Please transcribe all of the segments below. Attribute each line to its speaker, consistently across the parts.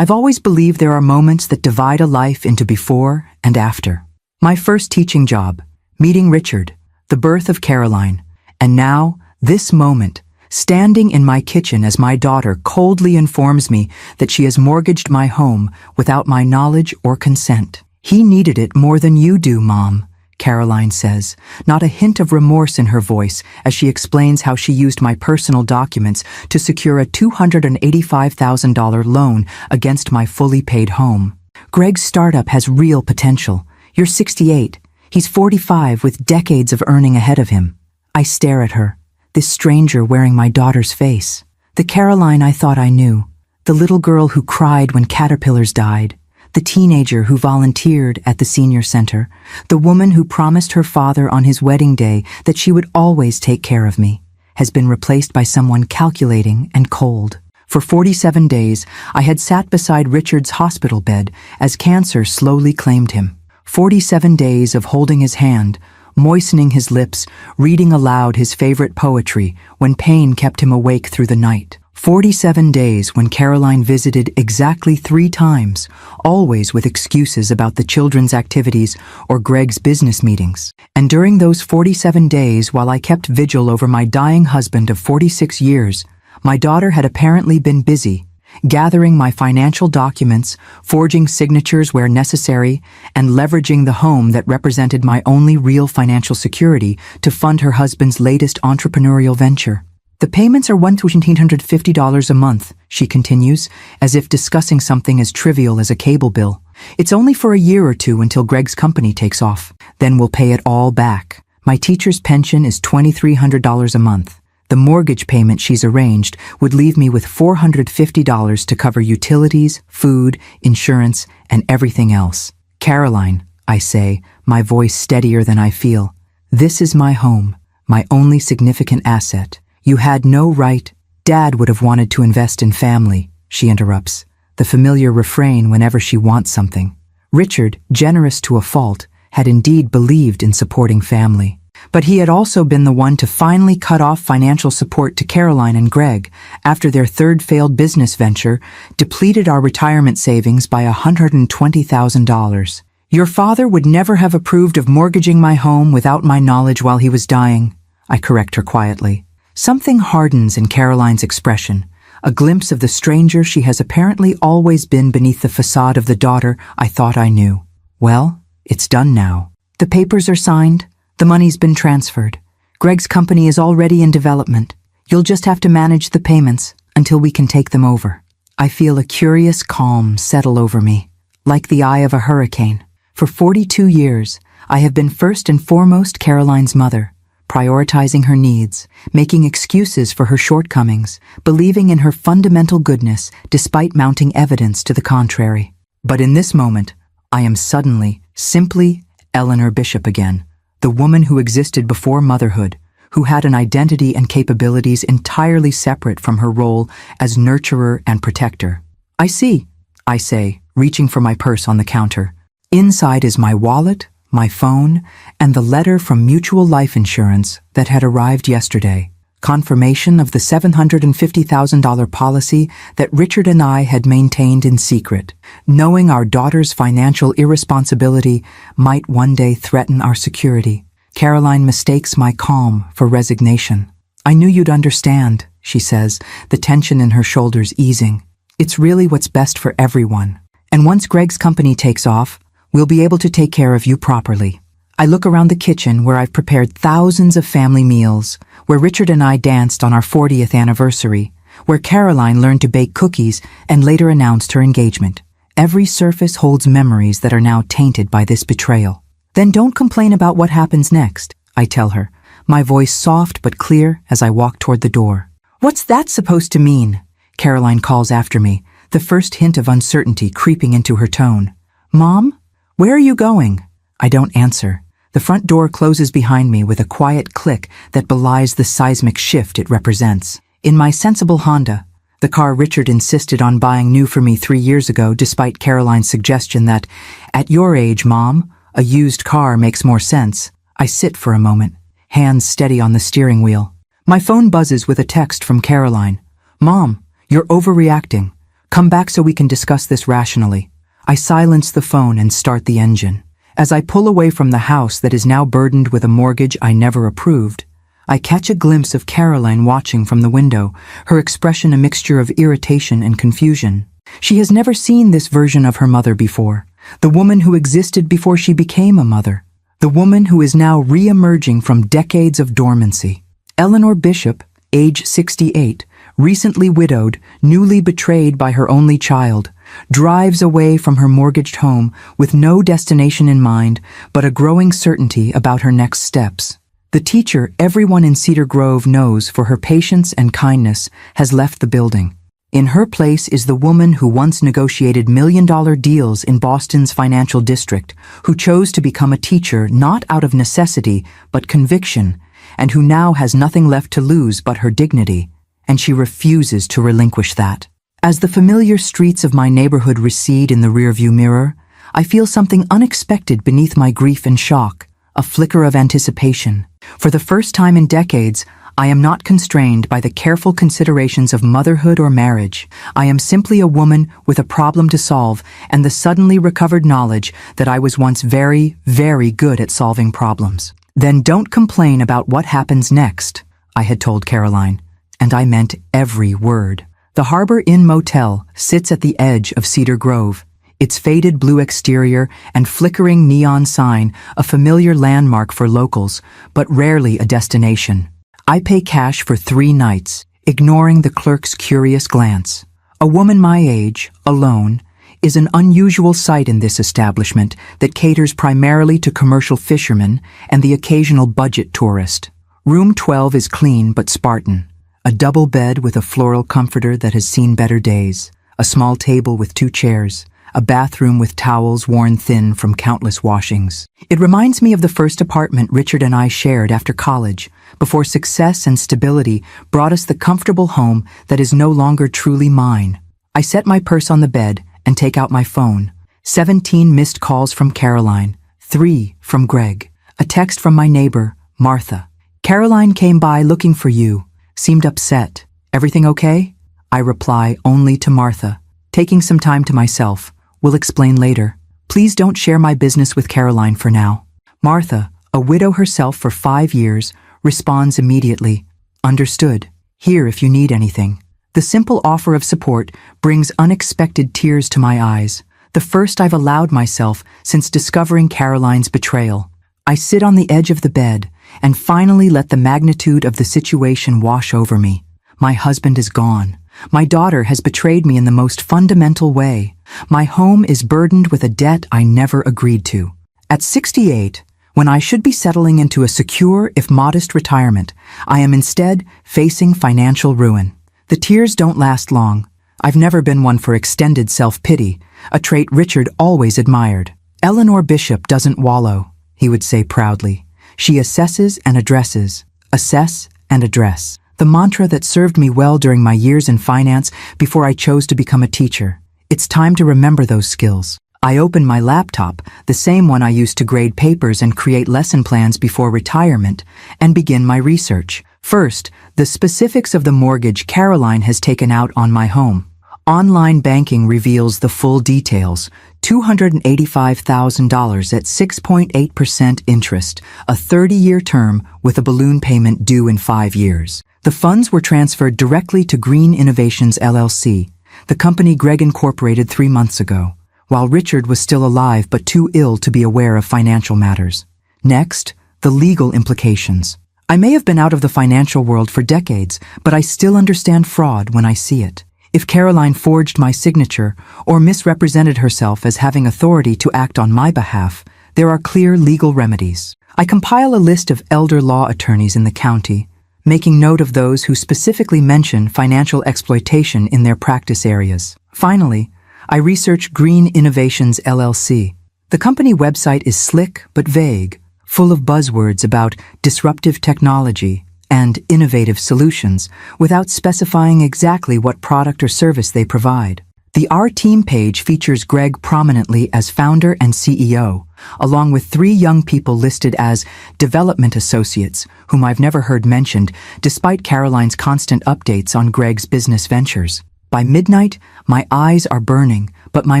Speaker 1: I've always believed there are moments that divide a life into before and after. My first teaching job, meeting Richard, the birth of Caroline, and now, this moment, standing in my kitchen as my daughter coldly informs me that she has mortgaged my home without my knowledge or consent. He needed it more than you do, Mom, Caroline says, not a hint of remorse in her voice as she explains how she used my personal documents to secure a $285,000 loan against my fully paid home. Greg's startup has real potential. You're 68. He's 45 with decades of earning ahead of him. I stare at her, this stranger wearing my daughter's face. The Caroline I thought I knew. The little girl who cried when caterpillars died. The teenager who volunteered at the senior center. The woman who promised her father on his wedding day that she would always take care of me, has been replaced by someone calculating and cold. For 47 days, I had sat beside Richard's hospital bed as cancer slowly claimed him. 47 days of holding his hand, moistening his lips, reading aloud his favorite poetry when pain kept him awake through the night. 47 days when Caroline visited exactly 3 times, always with excuses about the children's activities or Greg's business meetings. And during those 47 days, while I kept vigil over my dying husband of 46 years, my daughter had apparently been busy, gathering my financial documents, forging signatures where necessary, and leveraging the home that represented my only real financial security to fund her husband's latest entrepreneurial venture. The payments are $1,850 a month, she continues, as if discussing something as trivial as a cable bill. It's only for a year or 2 until Greg's company takes off. Then we'll pay it all back. My teacher's pension is $2,300 a month. The mortgage payment she's arranged would leave me with $450 to cover utilities, food, insurance, and everything else. Caroline, I say, my voice steadier than I feel. This is my home, my only significant asset. You had no right. Dad would have wanted to invest in family, she interrupts, the familiar refrain whenever she wants something. Richard, generous to a fault, had indeed believed in supporting family. But he had also been the one to finally cut off financial support to Caroline and Greg after their third failed business venture depleted our retirement savings by $120,000. Your father would never have approved of mortgaging my home without my knowledge while he was dying, I correct her quietly. Something hardens in Caroline's expression, a glimpse of the stranger she has apparently always been beneath the facade of the daughter I thought I knew. Well, it's done now. The papers are signed. The money's been transferred. Greg's company is already in development. You'll just have to manage the payments until we can take them over. I feel a curious calm settle over me, like the eye of a hurricane. For 42 years, I have been first and foremost Caroline's mother, prioritizing her needs, making excuses for her shortcomings, believing in her fundamental goodness despite mounting evidence to the contrary. But in this moment, I am suddenly, simply Eleanor Bishop again, the woman who existed before motherhood, who had an identity and capabilities entirely separate from her role as nurturer and protector. I see, I say, reaching for my purse on the counter. Inside is my wallet, my phone, and the letter from Mutual Life Insurance that had arrived yesterday. Confirmation of the $750,000 policy that Richard and I had maintained in secret, knowing our daughter's financial irresponsibility might one day threaten our security. Caroline mistakes my calm for resignation. I knew you'd understand, she says, the tension in her shoulders easing. It's really what's best for everyone. And once Greg's company takes off, we'll be able to take care of you properly. I look around the kitchen where I've prepared thousands of family meals, where Richard and I danced on our 40th anniversary, where Caroline learned to bake cookies and later announced her engagement. Every surface holds memories that are now tainted by this betrayal. Then don't complain about what happens next, I tell her, my voice soft but clear as I walk toward the door. What's that supposed to mean? Caroline calls after me, the first hint of uncertainty creeping into her tone. Mom? Where are you going? I don't answer. The front door closes behind me with a quiet click that belies the seismic shift it represents. In my sensible Honda, the car Richard insisted on buying new for me 3 years ago despite Caroline's suggestion that, at your age, Mom, a used car makes more sense, I sit for a moment, hands steady on the steering wheel. My phone buzzes with a text from Caroline. Mom, you're overreacting. Come back so we can discuss this rationally. I silence the phone and start the engine. As I pull away from the house that is now burdened with a mortgage I never approved, I catch a glimpse of Caroline watching from the window, her expression a mixture of irritation and confusion. She has never seen this version of her mother before, the woman who existed before she became a mother, the woman who is now re-emerging from decades of dormancy. Eleanor Bishop, age 68, recently widowed, newly betrayed by her only child, drives away from her mortgaged home with no destination in mind but a growing certainty about her next steps. The teacher everyone in Cedar Grove knows for her patience and kindness has left the building. In her place is the woman who once negotiated million-dollar deals in Boston's financial district, who chose to become a teacher not out of necessity but conviction, and who now has nothing left to lose but her dignity, and she refuses to relinquish that. As the familiar streets of my neighborhood recede in the rearview mirror, I feel something unexpected beneath my grief and shock, a flicker of anticipation. For the first time in decades, I am not constrained by the careful considerations of motherhood or marriage. I am simply a woman with a problem to solve and the suddenly recovered knowledge that I was once very, very good at solving problems. Then don't complain about what happens next, I had told Caroline, and I meant every word. The Harbor Inn Motel sits at the edge of Cedar Grove, its faded blue exterior and flickering neon sign a familiar landmark for locals, but rarely a destination. I pay cash for 3 nights, ignoring the clerk's curious glance. A woman my age, alone, is an unusual sight in this establishment that caters primarily to commercial fishermen and the occasional budget tourist. Room 12 is clean but Spartan. A double bed with a floral comforter that has seen better days, a small table with 2 chairs, a bathroom with towels worn thin from countless washings. It reminds me of the first apartment Richard and I shared after college, before success and stability brought us the comfortable home that is no longer truly mine. I set my purse on the bed and take out my phone. 17 missed calls from Caroline, 3 from Greg, a text from my neighbor, Martha. Caroline came by looking for you, seemed upset. Everything okay? I reply only to Martha, taking some time to myself. Will explain later. Please don't share my business with Caroline for now. Martha, a widow herself for 5 years, responds immediately. Understood. Here if you need anything. The simple offer of support brings unexpected tears to my eyes, the first I've allowed myself since discovering Caroline's betrayal. I sit on the edge of the bed and finally let the magnitude of the situation wash over me. My husband is gone. My daughter has betrayed me in the most fundamental way. My home is burdened with a debt I never agreed to. At 68, when I should be settling into a secure, if modest, retirement, I am instead facing financial ruin. The tears don't last long. I've never been one for extended self-pity, a trait Richard always admired. Eleanor Bishop doesn't wallow, he would say proudly. She assesses and addresses. Assess and address. The mantra that served me well during my years in finance before I chose to become a teacher. It's time to remember those skills. I open my laptop, the same one I used to grade papers and create lesson plans before retirement, and begin my research. First, the specifics of the mortgage Caroline has taken out on my home. Online banking reveals the full details. $285,000 at 6.8% interest, a 30-year term with a balloon payment due in 5 years. The funds were transferred directly to Green Innovations LLC, the company Greg incorporated 3 months ago, while Richard was still alive but too ill to be aware of financial matters. Next, the legal implications. I may have been out of the financial world for decades, but I still understand fraud when I see it. If Caroline forged my signature or misrepresented herself as having authority to act on my behalf, there are clear legal remedies. I compile a list of elder law attorneys in the county, making note of those who specifically mention financial exploitation in their practice areas. Finally, I research Green Innovations LLC. The company website is slick but vague, full of buzzwords about disruptive technology and innovative solutions, without specifying exactly what product or service they provide. The Our Team page features Greg prominently as founder and CEO, along with 3 young people listed as development associates, whom I've never heard mentioned, despite Caroline's constant updates on Greg's business ventures. By midnight, my eyes are burning, but my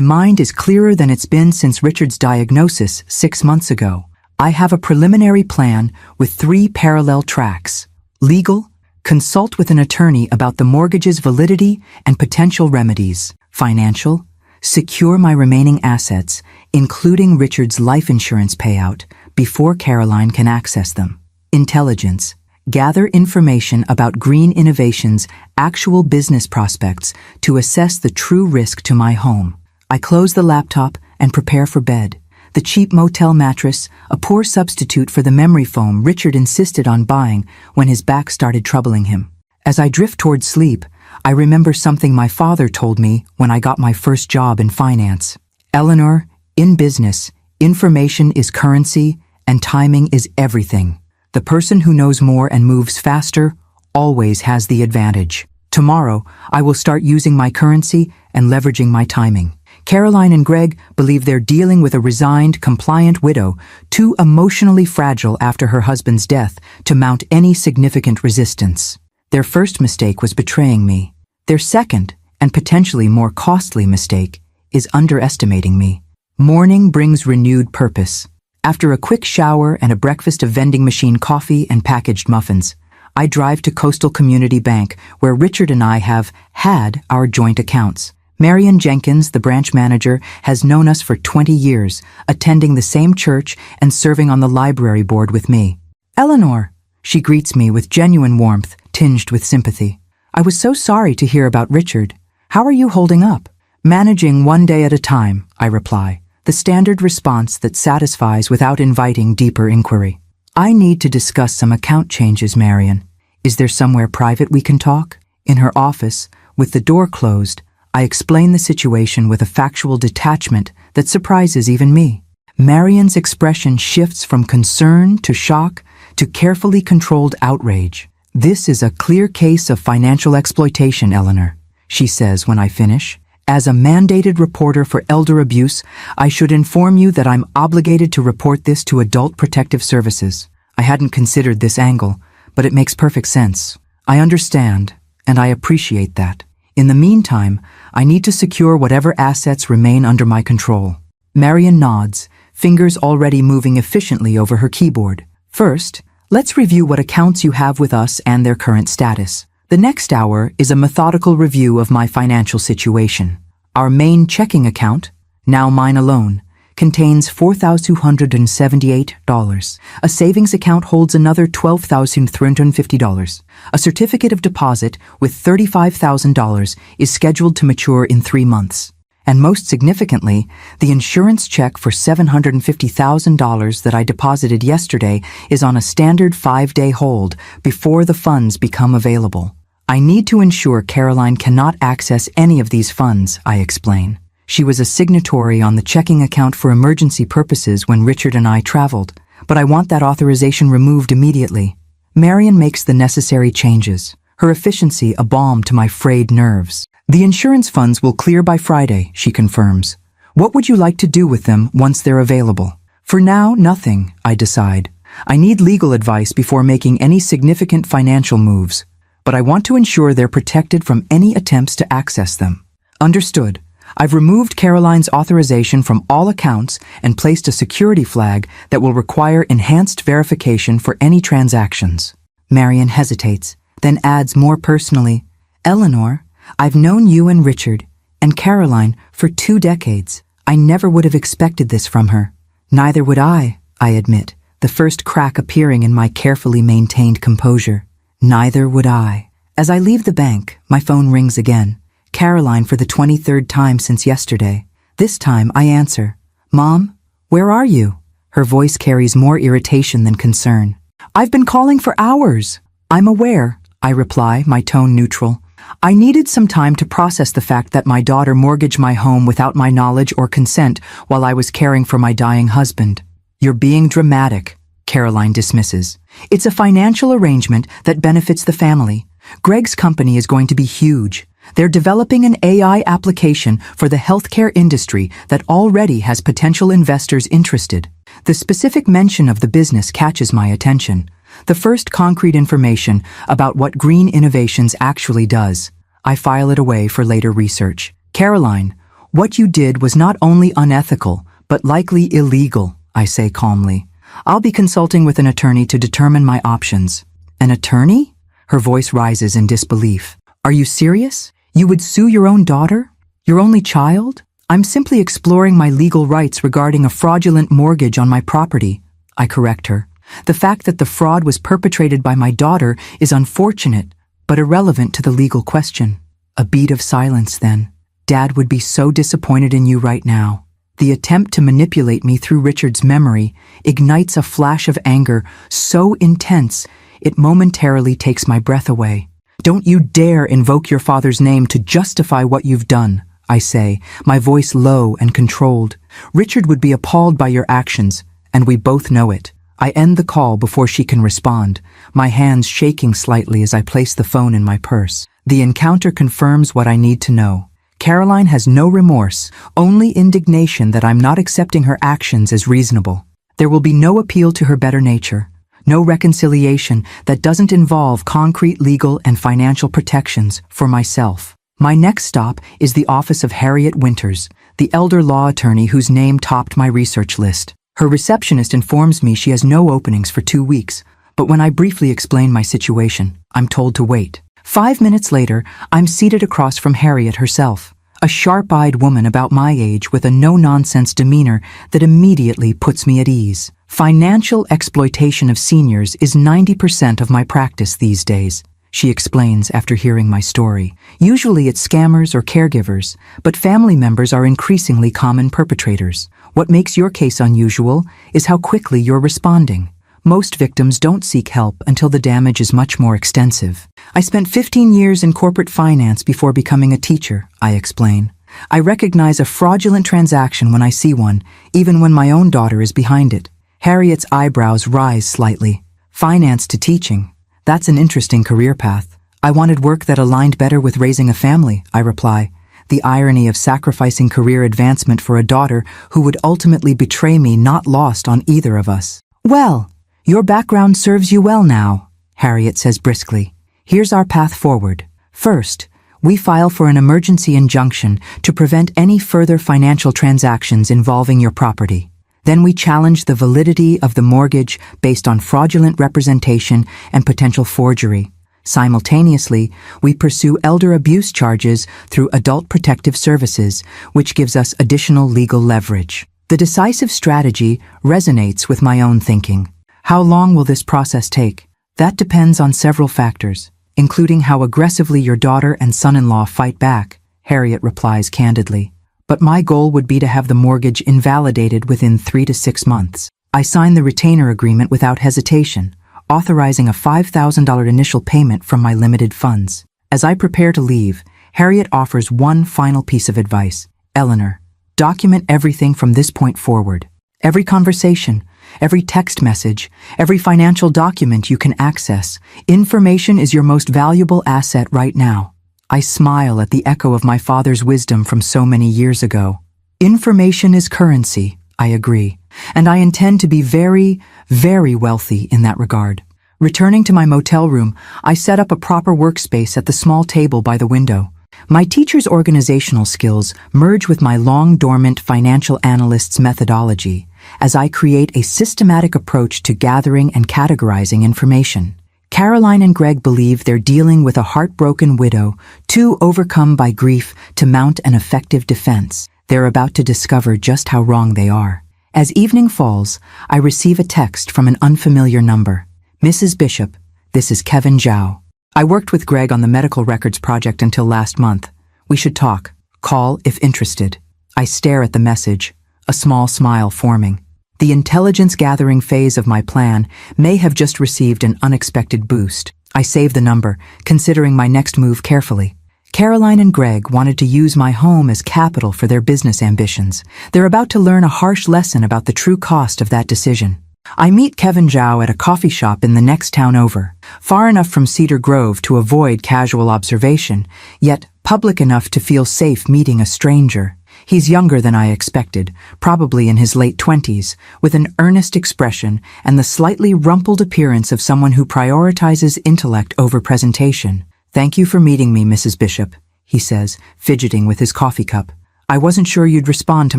Speaker 1: mind is clearer than it's been since Richard's diagnosis 6 months ago. I have a preliminary plan with 3 parallel tracks. Legal, consult with an attorney about the mortgage's validity and potential remedies. Financial, secure my remaining assets, including Richard's life insurance payout, before Caroline can access them. Intelligence, gather information about Green Innovations' actual business prospects to assess the true risk to my home. I close the laptop and prepare for bed. The cheap motel mattress, a poor substitute for the memory foam Richard insisted on buying when his back started troubling him. As I drift toward sleep, I remember something my father told me when I got my first job in finance. Eleanor, in business, information is currency and timing is everything. The person who knows more and moves faster always has the advantage. Tomorrow, I will start using my currency and leveraging my timing. Caroline and Greg believe they're dealing with a resigned, compliant widow, too emotionally fragile after her husband's death to mount any significant resistance. Their first mistake was betraying me. Their second, and potentially more costly mistake, is underestimating me. Morning brings renewed purpose. After a quick shower and a breakfast of vending machine coffee and packaged muffins, I drive to Coastal Community Bank, where Richard and I have had our joint accounts. Marion Jenkins, the branch manager, has known us for 20 years, attending the same church and serving on the library board with me. Eleanor, she greets me with genuine warmth, tinged with sympathy. I was so sorry to hear about Richard. How are you holding up? Managing one day at a time, I reply, the standard response that satisfies without inviting deeper inquiry. I need to discuss some account changes, Marion. Is there somewhere private we can talk? In her office, with the door closed, I explain the situation with a factual detachment that surprises even me. Marion's expression shifts from concern to shock to carefully controlled outrage. This is a clear case of financial exploitation, Eleanor, she says when I finish. As a mandated reporter for elder abuse, I should inform you that I'm obligated to report this to Adult Protective Services. I hadn't considered this angle, but it makes perfect sense. I understand, and I appreciate that. In the meantime, I need to secure whatever assets remain under my control. Marion nods, fingers already moving efficiently over her keyboard. First, let's review what accounts you have with us and their current status. The next hour is a methodical review of my financial situation. Our main checking account, now mine alone, contains $4,278. A savings account holds another $12,350. A certificate of deposit with $35,000 is scheduled to mature in 3 months. And most significantly, the insurance check for $750,000 that I deposited yesterday is on a standard 5-day hold before the funds become available. I need to ensure Caroline cannot access any of these funds, I explain. She was a signatory on the checking account for emergency purposes when Richard and I traveled, but I want that authorization removed immediately. Marion makes the necessary changes, her efficiency a balm to my frayed nerves. The insurance funds will clear by Friday, she confirms. What would you like to do with them once they're available? For now, nothing, I decide. I need legal advice before making any significant financial moves, but I want to ensure they're protected from any attempts to access them. Understood. I've removed Caroline's authorization from all accounts and placed a security flag that will require enhanced verification for any transactions. Marion hesitates, then adds more personally, Eleanor, I've known you and Richard, and Caroline, for 2 decades. I never would have expected this from her. Neither would I admit, the first crack appearing in my carefully maintained composure. Neither would I. As I leave the bank, my phone rings again. Caroline for the 23rd time since yesterday. This time I answer, Mom, where are you? Her voice carries more irritation than concern. I've been calling for hours. I'm aware, I reply, my tone neutral. I needed some time to process the fact that my daughter mortgaged my home without my knowledge or consent while I was caring for my dying husband. You're being dramatic, Caroline dismisses. It's a financial arrangement that benefits the family. Greg's company is going to be huge. They're developing an AI application for the healthcare industry that already has potential investors interested. The specific mention of the business catches my attention. The first concrete information about what Green Innovations actually does. I file it away for later research. Caroline, what you did was not only unethical, but likely illegal, I say calmly. I'll be consulting with an attorney to determine my options. An attorney? Her voice rises in disbelief. Are you serious? You would sue your own daughter? Your only child? I'm simply exploring my legal rights regarding a fraudulent mortgage on my property, I correct her. The fact that the fraud was perpetrated by my daughter is unfortunate, but irrelevant to the legal question. A beat of silence then. Dad would be so disappointed in you right now. The attempt to manipulate me through Richard's memory ignites a flash of anger so intense it momentarily takes my breath away. Don't you dare invoke your father's name to justify what you've done, I say, my voice low and controlled. Richard would be appalled by your actions, and we both know it. I end the call before she can respond, my hands shaking slightly as I place the phone in my purse. The encounter confirms what I need to know. Caroline has no remorse, only indignation that I'm not accepting her actions as reasonable. There will be no appeal to her better nature, no reconciliation that doesn't involve concrete legal and financial protections for myself. My next stop is the office of Harriet Winters, the elder law attorney whose name topped my research list. Her receptionist informs me she has no openings for 2 weeks, but when I briefly explain my situation, I'm told to wait. 5 minutes later, I'm seated across from Harriet herself, a sharp-eyed woman about my age with a no-nonsense demeanor that immediately puts me at ease. Financial exploitation of seniors is 90% of my practice these days, she explains after hearing my story. Usually it's scammers or caregivers, but family members are increasingly common perpetrators. What makes your case unusual is how quickly you're responding. Most victims don't seek help until the damage is much more extensive. I spent 15 years in corporate finance before becoming a teacher, I explain. I recognize a fraudulent transaction when I see one, even when my own daughter is behind it. Harriet's eyebrows rise slightly. Finance to teaching. That's an interesting career path. I wanted work that aligned better with raising a family, I reply. The irony of sacrificing career advancement for a daughter who would ultimately betray me not lost on either of us. Well, your background serves you well now, Harriet says briskly. Here's our path forward. First, we file for an emergency injunction to prevent any further financial transactions involving your property. Then we challenge the validity of the mortgage based on fraudulent representation and potential forgery. Simultaneously, we pursue elder abuse charges through Adult Protective Services, which gives us additional legal leverage. The decisive strategy resonates with my own thinking. How long will this process take? That depends on several factors, including how aggressively your daughter and son-in-law fight back, Harriet replies candidly. But my goal would be to have the mortgage invalidated within 3 to 6 months. I sign the retainer agreement without hesitation, authorizing a $5,000 initial payment from my limited funds. As I prepare to leave, Harriet offers one final piece of advice. Eleanor, document everything from this point forward. Every conversation, every text message, every financial document you can access. Information is your most valuable asset right now. I smile at the echo of my father's wisdom from so many years ago. Information is currency, I agree, and I intend to be very, very wealthy in that regard. Returning to my motel room, I set up a proper workspace at the small table by the window. My teacher's organizational skills merge with my long-dormant financial analyst's methodology as I create a systematic approach to gathering and categorizing information. Caroline and Greg believe they're dealing with a heartbroken widow, too overcome by grief to mount an effective defense. They're about to discover just how wrong they are. As evening falls, I receive a text from an unfamiliar number. Mrs. Bishop, this is Kevin Zhao. I worked with Greg on the medical records project until last month. We should talk. Call if interested. I stare at the message, a small smile forming. The intelligence-gathering phase of my plan may have just received an unexpected boost. I save the number, considering my next move carefully. Caroline and Greg wanted to use my home as capital for their business ambitions. They're about to learn a harsh lesson about the true cost of that decision. I meet Kevin Zhao at a coffee shop in the next town over, far enough from Cedar Grove to avoid casual observation, yet public enough to feel safe meeting a stranger. He's younger than I expected, probably in his late 20s, with an earnest expression and the slightly rumpled appearance of someone who prioritizes intellect over presentation. Thank you for meeting me, Mrs. Bishop, he says, fidgeting with his coffee cup. I wasn't sure you'd respond to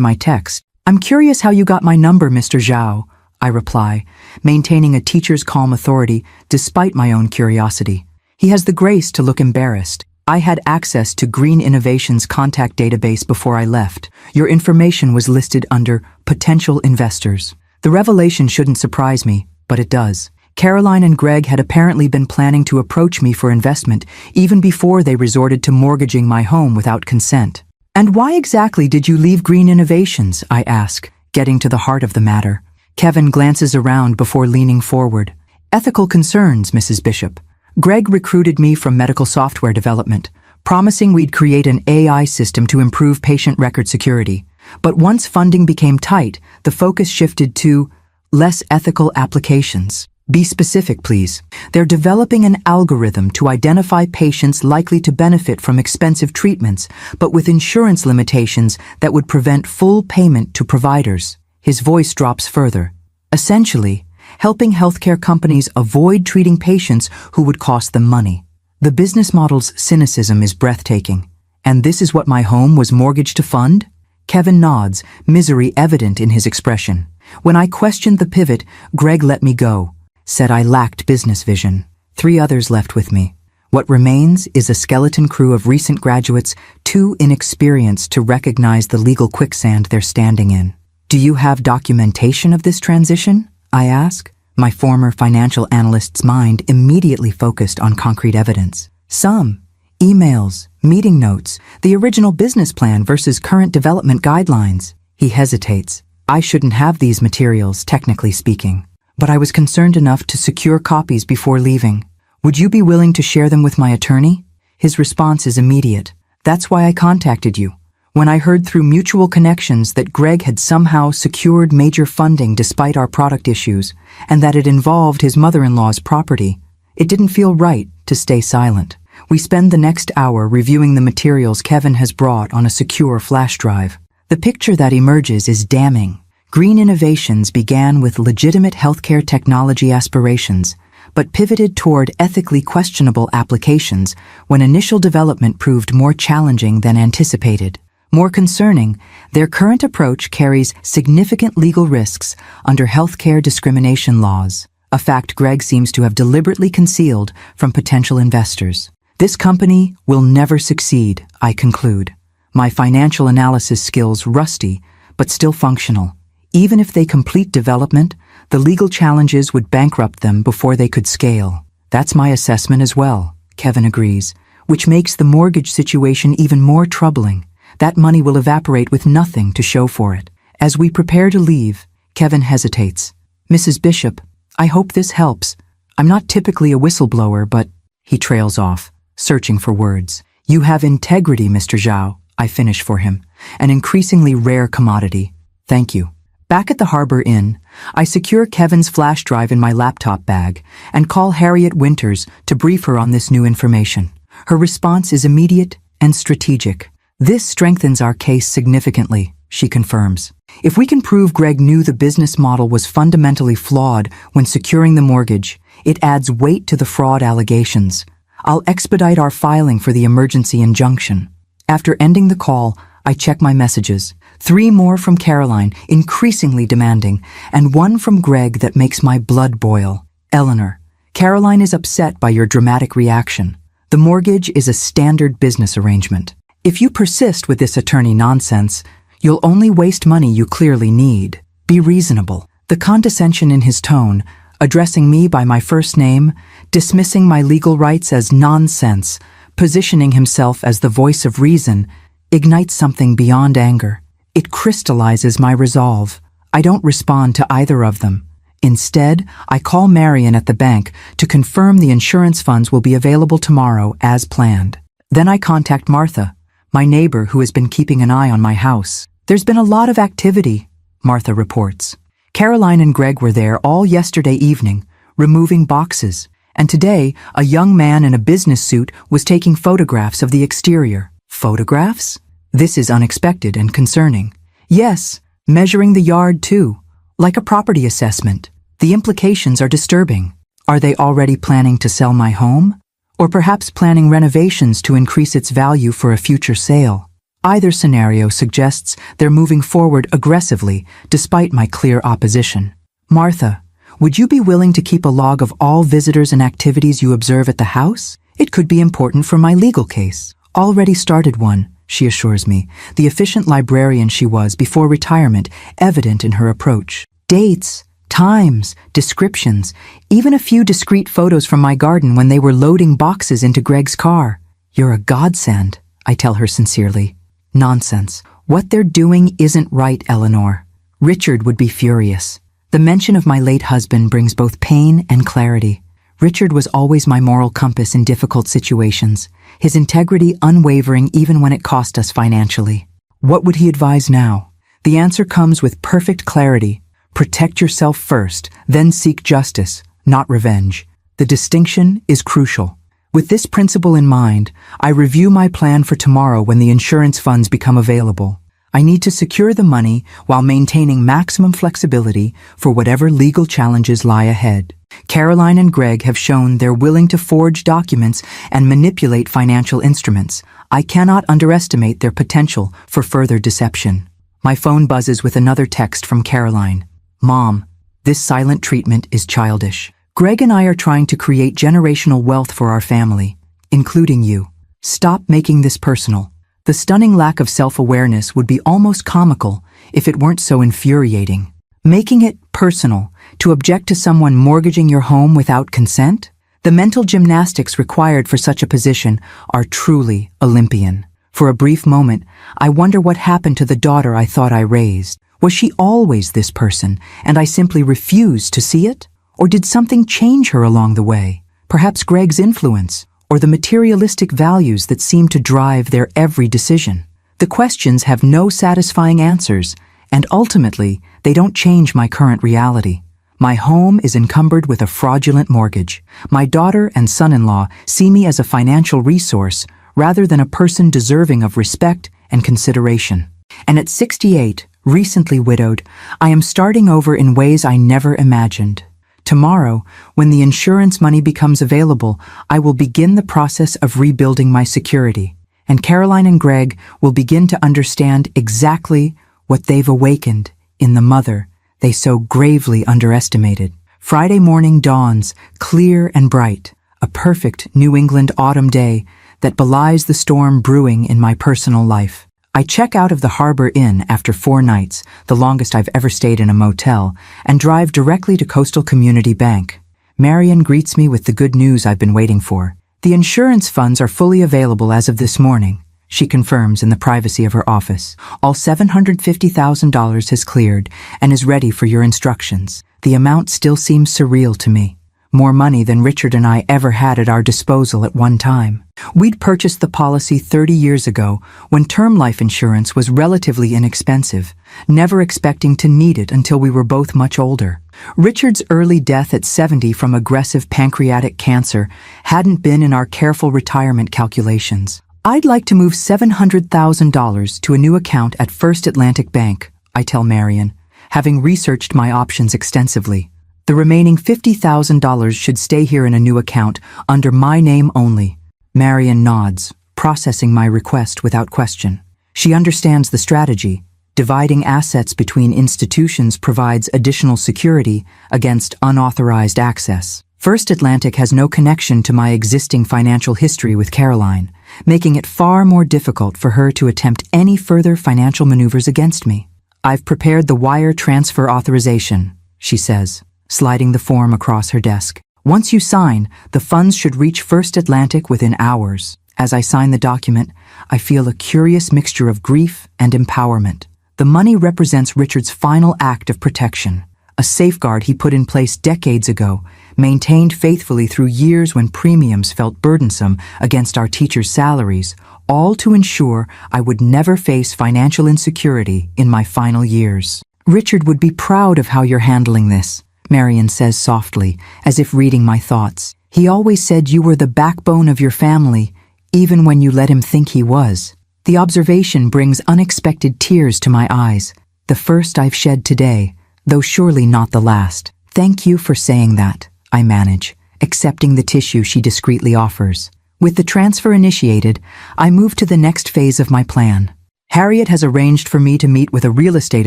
Speaker 1: my text. I'm curious how you got my number, Mr. Zhao, I reply, maintaining a teacher's calm authority despite my own curiosity. He has the grace to look embarrassed. I had access to Green Innovation's contact database before I left. Your information was listed under potential investors. The revelation shouldn't surprise me, but it does. Caroline and Greg had apparently been planning to approach me for investment even before they resorted to mortgaging my home without consent. And why exactly did you leave Green Innovations? I ask, getting to the heart of the matter. Kevin glances around before leaning forward. Ethical concerns, Mrs. Bishop. Greg recruited me from medical software development, promising we'd create an AI system to improve patient record security. But once funding became tight, the focus shifted to less ethical applications. Be specific, please. They're developing an algorithm to identify patients likely to benefit from expensive treatments, but with insurance limitations that would prevent full payment to providers. His voice drops further. Essentially, helping healthcare companies avoid treating patients who would cost them money. The business model's cynicism is breathtaking. And this is what my home was mortgaged to fund? Kevin nods, misery evident in his expression. When I questioned the pivot, Greg let me go, said I lacked business vision. 3 others left with me. What remains is a skeleton crew of recent graduates, too inexperienced to recognize the legal quicksand they're standing in. Do you have documentation of this transition? I ask. My former financial analyst's mind immediately focused on concrete evidence. Some. Emails, meeting notes, the original business plan versus current development guidelines. He hesitates. I shouldn't have these materials, technically speaking. But I was concerned enough to secure copies before leaving. Would you be willing to share them with my attorney? His response is immediate. That's why I contacted you. When I heard through mutual connections that Greg had somehow secured major funding despite our product issues, and that it involved his mother-in-law's property, it didn't feel right to stay silent. We spend the next hour reviewing the materials Kevin has brought on a secure flash drive. The picture that emerges is damning. Green Innovations began with legitimate healthcare technology aspirations, but pivoted toward ethically questionable applications when initial development proved more challenging than anticipated. More concerning, their current approach carries significant legal risks under healthcare discrimination laws, a fact Greg seems to have deliberately concealed from potential investors. This company will never succeed, I conclude. My financial analysis skills rusty, but still functional. Even if they complete development, the legal challenges would bankrupt them before they could scale. That's my assessment as well, Kevin agrees, which makes the mortgage situation even more troubling. That money will evaporate with nothing to show for it. As we prepare to leave, Kevin hesitates. Mrs. Bishop, I hope this helps. I'm not typically a whistleblower, but he trails off, searching for words. You have integrity, Mr. Zhao, I finish for him, an increasingly rare commodity. Thank you. Back at the Harbor Inn, I secure Kevin's flash drive in my laptop bag and call Harriet Winters to brief her on this new information. Her response is immediate and strategic. This strengthens our case significantly, she confirms. If we can prove Greg knew the business model was fundamentally flawed when securing the mortgage, it adds weight to the fraud allegations. I'll expedite our filing for the emergency injunction. After ending the call, I check my messages. 3 more from Caroline, increasingly demanding, and 1 from Greg that makes my blood boil. Eleanor, Caroline is upset by your dramatic reaction. The mortgage is a standard business arrangement. If you persist with this attorney nonsense, you'll only waste money you clearly need. Be reasonable. The condescension in his tone, addressing me by my first name, dismissing my legal rights as nonsense, positioning himself as the voice of reason, ignites something beyond anger. It crystallizes my resolve. I don't respond to either of them. Instead, I call Marion at the bank to confirm the insurance funds will be available tomorrow as planned. Then I contact Martha, my neighbor who has been keeping an eye on my house. There's been a lot of activity, Martha reports. Caroline and Greg were there all yesterday evening, removing boxes, and today a young man in a business suit was taking photographs of the exterior. Photographs? This is unexpected and concerning. Yes, measuring the yard too, like a property assessment. The implications are disturbing. Are they already planning to sell my home? or perhaps planning renovations to increase its value for a future sale. Either scenario suggests they're moving forward aggressively, despite my clear opposition. Martha, would you be willing to keep a log of all visitors and activities you observe at the house? It could be important for my legal case. Already started one, she assures me, the efficient librarian she was before retirement, evident in her approach. Dates, times, descriptions, even a few discreet photos from my garden when they were loading boxes into Greg's car. You're a godsend, I tell her sincerely. Nonsense. What they're doing isn't right, Eleanor. Richard would be furious. The mention of my late husband brings both pain and clarity. Richard was always my moral compass in difficult situations, his integrity unwavering even when it cost us financially. What would he advise now? The answer comes with perfect clarity. Protect yourself first, then seek justice, not revenge. The distinction is crucial. With this principle in mind, I review my plan for tomorrow when the insurance funds become available. I need to secure the money while maintaining maximum flexibility for whatever legal challenges lie ahead. Caroline and Greg have shown they're willing to forge documents and manipulate financial instruments. I cannot underestimate their potential for further deception. My phone buzzes with another text from Caroline. Mom, this silent treatment is childish. Greg and I are trying to create generational wealth for our family, including you. Stop making this personal. The stunning lack of self-awareness would be almost comical if it weren't so infuriating. Making it personal, to object to someone mortgaging your home without consent? The mental gymnastics required for such a position are truly Olympian. For a brief moment, I wonder what happened to the daughter I thought I raised. Was she always this person, and I simply refused to see it? Or did something change her along the way? Perhaps Greg's influence, or the materialistic values that seem to drive their every decision. The questions have no satisfying answers, and ultimately, they don't change my current reality. My home is encumbered with a fraudulent mortgage. My daughter and son-in-law see me as a financial resource rather than a person deserving of respect and consideration. And at 68, recently widowed, I am starting over in ways I never imagined. Tomorrow, when the insurance money becomes available, I will begin the process of rebuilding my security, and Caroline and Greg will begin to understand exactly what they've awakened in the mother they so gravely underestimated. Friday morning dawns, clear and bright, a perfect New England autumn day that belies the storm brewing in my personal life. I check out of the Harbor Inn after 4 nights, the longest I've ever stayed in a motel, and drive directly to Coastal Community Bank. Marion greets me with the good news I've been waiting for. The insurance funds are fully available as of this morning, she confirms in the privacy of her office. All $750,000 has cleared and is ready for your instructions. The amount still seems surreal to me. More money than Richard and I ever had at our disposal at one time. We'd purchased the policy 30 years ago when term life insurance was relatively inexpensive, never expecting to need it until we were both much older. Richard's early death at 70 from aggressive pancreatic cancer hadn't been in our careful retirement calculations. I'd like to move $700,000 to a new account at First Atlantic Bank, I tell Marion, having researched my options extensively. The remaining $50,000 should stay here in a new account under my name only. Marion nods, processing my request without question. She understands the strategy. Dividing assets between institutions provides additional security against unauthorized access. First Atlantic has no connection to my existing financial history with Caroline, making it far more difficult for her to attempt any further financial maneuvers against me. I've prepared the wire transfer authorization, she says, sliding the form across her desk. Once you sign, the funds should reach First Atlantic within hours. As I sign the document, I feel a curious mixture of grief and empowerment. The money represents Richard's final act of protection, a safeguard he put in place decades ago, maintained faithfully through years when premiums felt burdensome against our teachers' salaries, all to ensure I would never face financial insecurity in my final years. Richard would be proud of how you're handling this, Marion says softly, as if reading my thoughts. He always said you were the backbone of your family, even when you let him think he was. The observation brings unexpected tears to my eyes, the first I've shed today, though surely not the last. Thank you for saying that, I manage, accepting the tissue she discreetly offers. With the transfer initiated, I move to the next phase of my plan. Harriet has arranged for me to meet with a real estate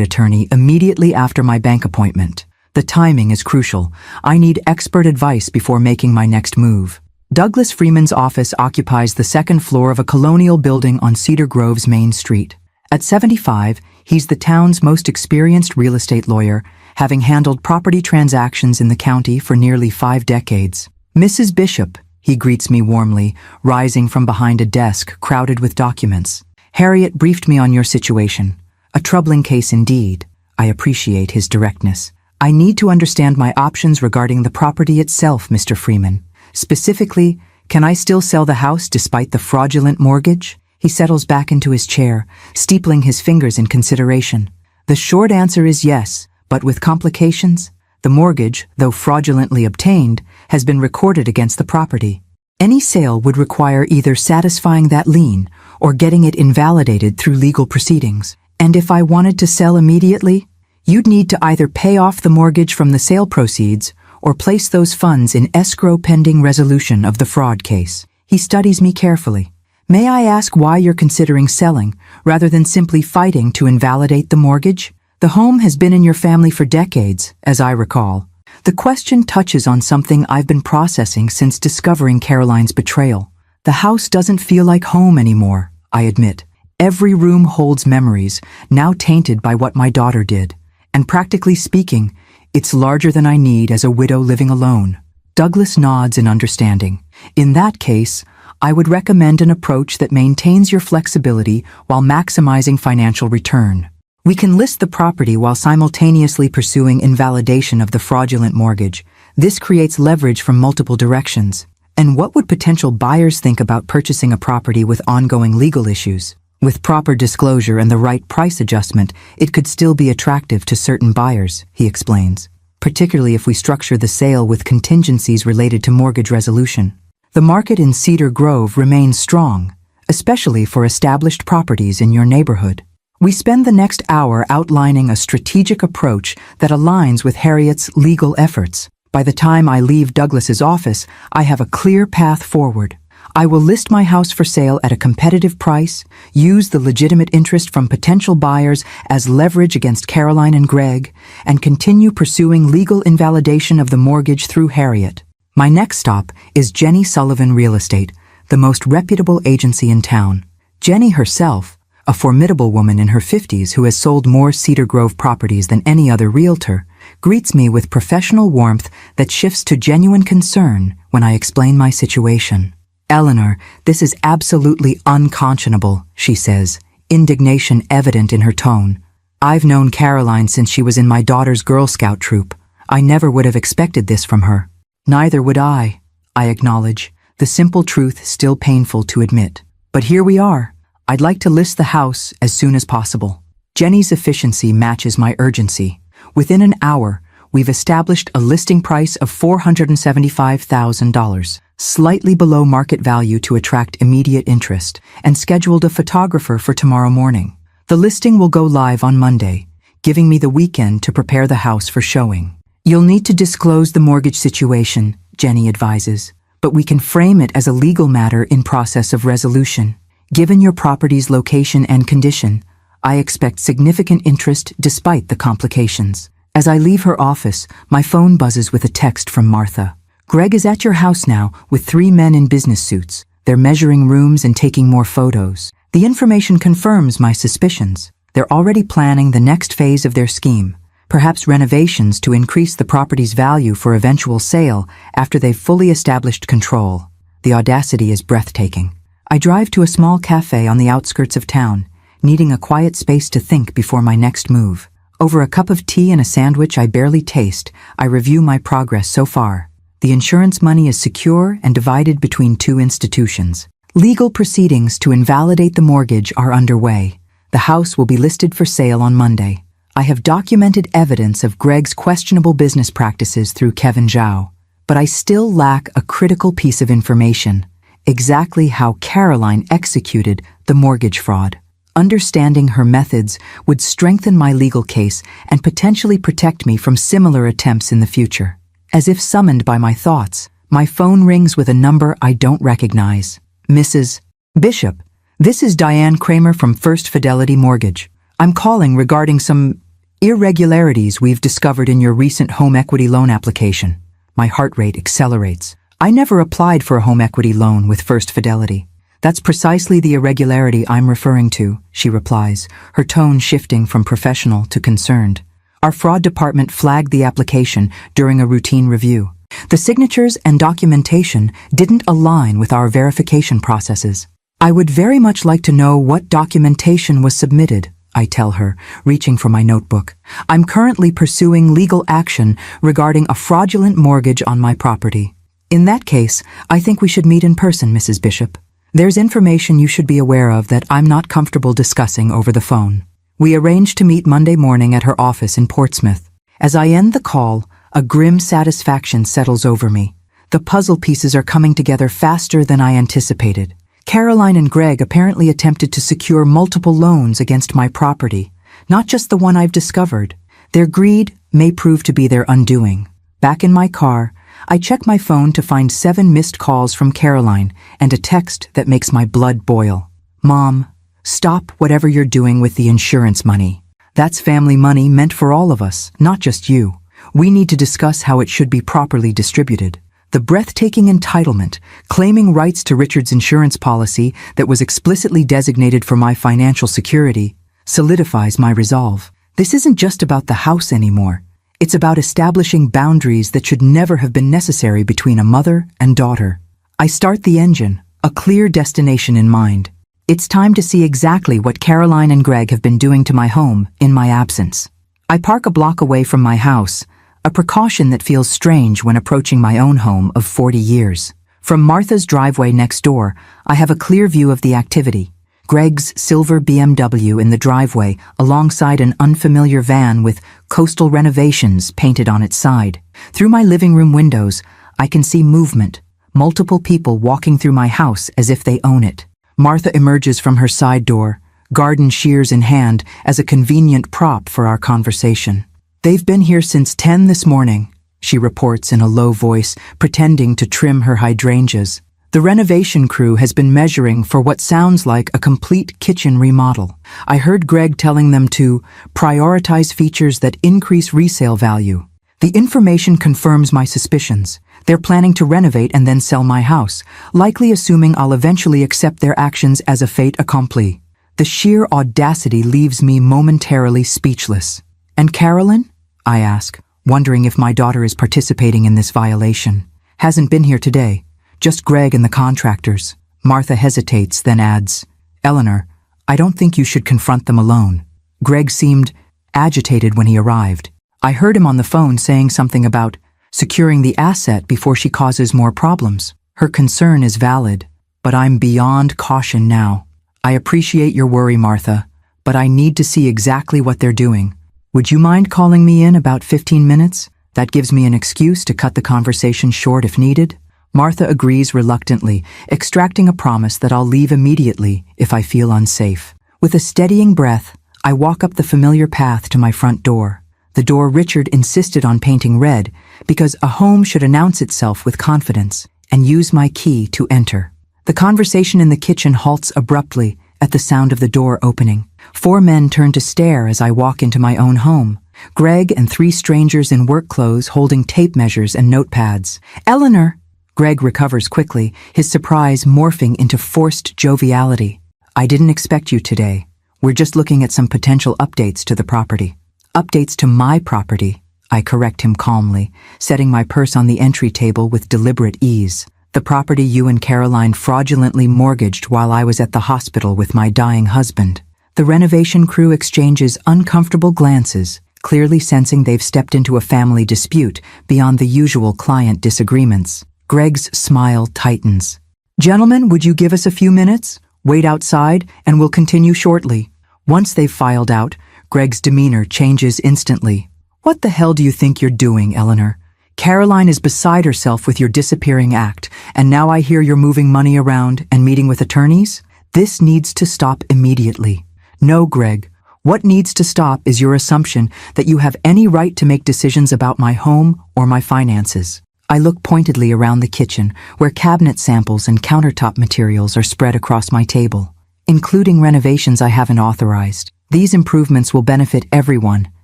Speaker 1: attorney immediately after my bank appointment. The timing is crucial. I need expert advice before making my next move. Douglas Freeman's office occupies the second floor of a colonial building on Cedar Grove's Main Street. At 75, he's the town's most experienced real estate lawyer, having handled property transactions in the county for nearly 5 decades. Mrs. Bishop, he greets me warmly, rising from behind a desk crowded with documents. Harriet briefed me on your situation. A troubling case indeed. I appreciate his directness. I need to understand my options regarding the property itself, Mr. Freeman. Specifically, can I still sell the house despite the fraudulent mortgage? He settles back into his chair, steepling his fingers in consideration. The short answer is yes, but with complications. The mortgage, though fraudulently obtained, has been recorded against the property. Any sale would require either satisfying that lien or getting it invalidated through legal proceedings. And if I wanted to sell immediately, you'd need to either pay off the mortgage from the sale proceeds or place those funds in escrow pending resolution of the fraud case. He studies me carefully. May I ask why you're considering selling, rather than simply fighting to invalidate the mortgage? The home has been in your family for decades, as I recall. The question touches on something I've been processing since discovering Caroline's betrayal. The house doesn't feel like home anymore, I admit. Every room holds memories, now tainted by what my daughter did. And practically speaking, it's larger than I need as a widow living alone. Douglas nods in understanding. In that case, I would recommend an approach that maintains your flexibility while maximizing financial return. We can list the property while simultaneously pursuing invalidation of the fraudulent mortgage. This creates leverage from multiple directions. And what would potential buyers think about purchasing a property with ongoing legal issues? With proper disclosure and the right price adjustment, it could still be attractive to certain buyers, he explains, particularly if we structure the sale with contingencies related to mortgage resolution. The market in Cedar Grove remains strong, especially for established properties in your neighborhood. We spend the next hour outlining a strategic approach that aligns with Harriet's legal efforts. By the time I leave Douglas's office, I have a clear path forward. I will list my house for sale at a competitive price, use the legitimate interest from potential buyers as leverage against Caroline and Greg, and continue pursuing legal invalidation of the mortgage through Harriet. My next stop is Jenny Sullivan Real Estate, the most reputable agency in town. Jenny herself, a formidable woman in her 50s who has sold more Cedar Grove properties than any other realtor, greets me with professional warmth that shifts to genuine concern when I explain my situation. Eleanor, this is absolutely unconscionable, she says, indignation evident in her tone. I've known Caroline since she was in my daughter's Girl Scout troop. I never would have expected this from her. Neither would I acknowledge, the simple truth still painful to admit. But here we are. I'd like to list the house as soon as possible. Jenny's efficiency matches my urgency. Within an hour, we've established a listing price of $475,000, slightly below market value to attract immediate interest, and scheduled a photographer for tomorrow morning. The listing will go live on Monday, giving me the weekend to prepare the house for showing. You'll need to disclose the mortgage situation, Jenny advises, but we can frame it as a legal matter in process of resolution. Given your property's location and condition, I expect significant interest despite the complications. As I leave her office, my phone buzzes with a text from Martha. Greg is at your house now with 3 men in business suits. They're measuring rooms and taking more photos. The information confirms my suspicions. They're already planning the next phase of their scheme, perhaps renovations to increase the property's value for eventual sale after they've fully established control. The audacity is breathtaking. I drive to a small cafe on the outskirts of town, needing a quiet space to think before my next move. Over a cup of tea and a sandwich I barely taste, I review my progress so far. The insurance money is secure and divided between 2 institutions. Legal proceedings to invalidate the mortgage are underway. The house will be listed for sale on Monday. I have documented evidence of Greg's questionable business practices through Kevin Zhao, but I still lack a critical piece of information: exactly how Caroline executed the mortgage fraud. Understanding her methods would strengthen my legal case and potentially protect me from similar attempts in the future. As if summoned by my thoughts, My phone rings with a number I don't recognize. Mrs. Bishop, this is Diane Kramer from First Fidelity Mortgage. I'm calling regarding some irregularities we've discovered in your recent home equity loan application. My heart rate accelerates. I never applied for a home equity loan with First Fidelity. That's precisely the irregularity I'm referring to, she replies, her tone shifting from professional to concerned. Our fraud department flagged the application during a routine review. The signatures and documentation didn't align with our verification processes. I would very much like to know what documentation was submitted, I tell her, reaching for my notebook. I'm currently pursuing legal action regarding a fraudulent mortgage on my property. In that case, I think we should meet in person, Mrs. Bishop. There's information you should be aware of that I'm not comfortable discussing over the phone. We arranged to meet Monday morning at her office in Portsmouth. As I end the call, a grim satisfaction settles over me. The puzzle pieces are coming together faster than I anticipated. Caroline and Greg apparently attempted to secure multiple loans against my property, not just the one I've discovered. Their greed may prove to be their undoing. Back in my car, I check my phone to find 7 missed calls from Caroline and a text that makes my blood boil. Mom, stop whatever you're doing with the insurance money. That's family money meant for all of us, not just you. We need to discuss how it should be properly distributed. The breathtaking entitlement, claiming rights to Richard's insurance policy that was explicitly designated for my financial security, solidifies my resolve. This isn't just about the house anymore. It's about establishing boundaries that should never have been necessary between a mother and daughter. I start the engine, a clear destination in mind. It's time to see exactly what Caroline and Greg have been doing to my home in my absence. I park a block away from my house, a precaution that feels strange when approaching my own home of 40 years. From Martha's driveway next door, I have a clear view of the activity. Greg's silver BMW in the driveway alongside an unfamiliar van with coastal renovations painted on its side. Through my living room windows, I can see movement, multiple people walking through my house as if they own it. Martha emerges from her side door, garden shears in hand as a convenient prop for our conversation. They've been here since 10 this morning, she reports in a low voice, pretending to trim her hydrangeas. The renovation crew has been measuring for what sounds like a complete kitchen remodel. I heard Greg telling them to prioritize features that increase resale value. The information confirms my suspicions. They're planning to renovate and then sell my house, likely assuming I'll eventually accept their actions as a fait accompli. The sheer audacity leaves me momentarily speechless. And Carolyn? I ask, wondering if my daughter is participating in this violation. Hasn't been here today. Just Greg and the contractors. Martha hesitates, then adds, Eleanor, I don't think you should confront them alone. Greg seemed agitated when he arrived. I heard him on the phone saying something about securing the asset before she causes more problems. Her concern is valid, but I'm beyond caution now. I appreciate your worry, Martha, but I need to see exactly what they're doing. Would you mind calling me in about 15 minutes? That gives me an excuse to cut the conversation short if needed. Martha agrees reluctantly, extracting a promise that I'll leave immediately if I feel unsafe. With a steadying breath, I walk up the familiar path to my front door. The door Richard insisted on painting red because a home should announce itself with confidence and use my key to enter. The conversation in the kitchen halts abruptly at the sound of the door opening. 4 men turn to stare as I walk into my own home. Greg and 3 strangers in work clothes holding tape measures and notepads. Eleanor! Greg recovers quickly, his surprise morphing into forced joviality. I didn't expect you today. We're just looking at some potential updates to the property. Updates to my property, I correct him calmly, setting my purse on the entry table with deliberate ease. The property you and Caroline fraudulently mortgaged while I was at the hospital with my dying husband. The renovation crew exchanges uncomfortable glances, clearly sensing they've stepped into a family dispute beyond the usual client disagreements. Greg's smile tightens. Gentlemen, would you give us a few minutes? Wait outside, and we'll continue shortly. Once they've filed out, Greg's demeanor changes instantly. What the hell do you think you're doing, Eleanor? Caroline is beside herself with your disappearing act, and now I hear you're moving money around and meeting with attorneys? This needs to stop immediately. No, Greg. What needs to stop is your assumption that you have any right to make decisions about my home or my finances. I look pointedly around the kitchen, where cabinet samples and countertop materials are spread across my table, including renovations I haven't authorized. These improvements will benefit everyone,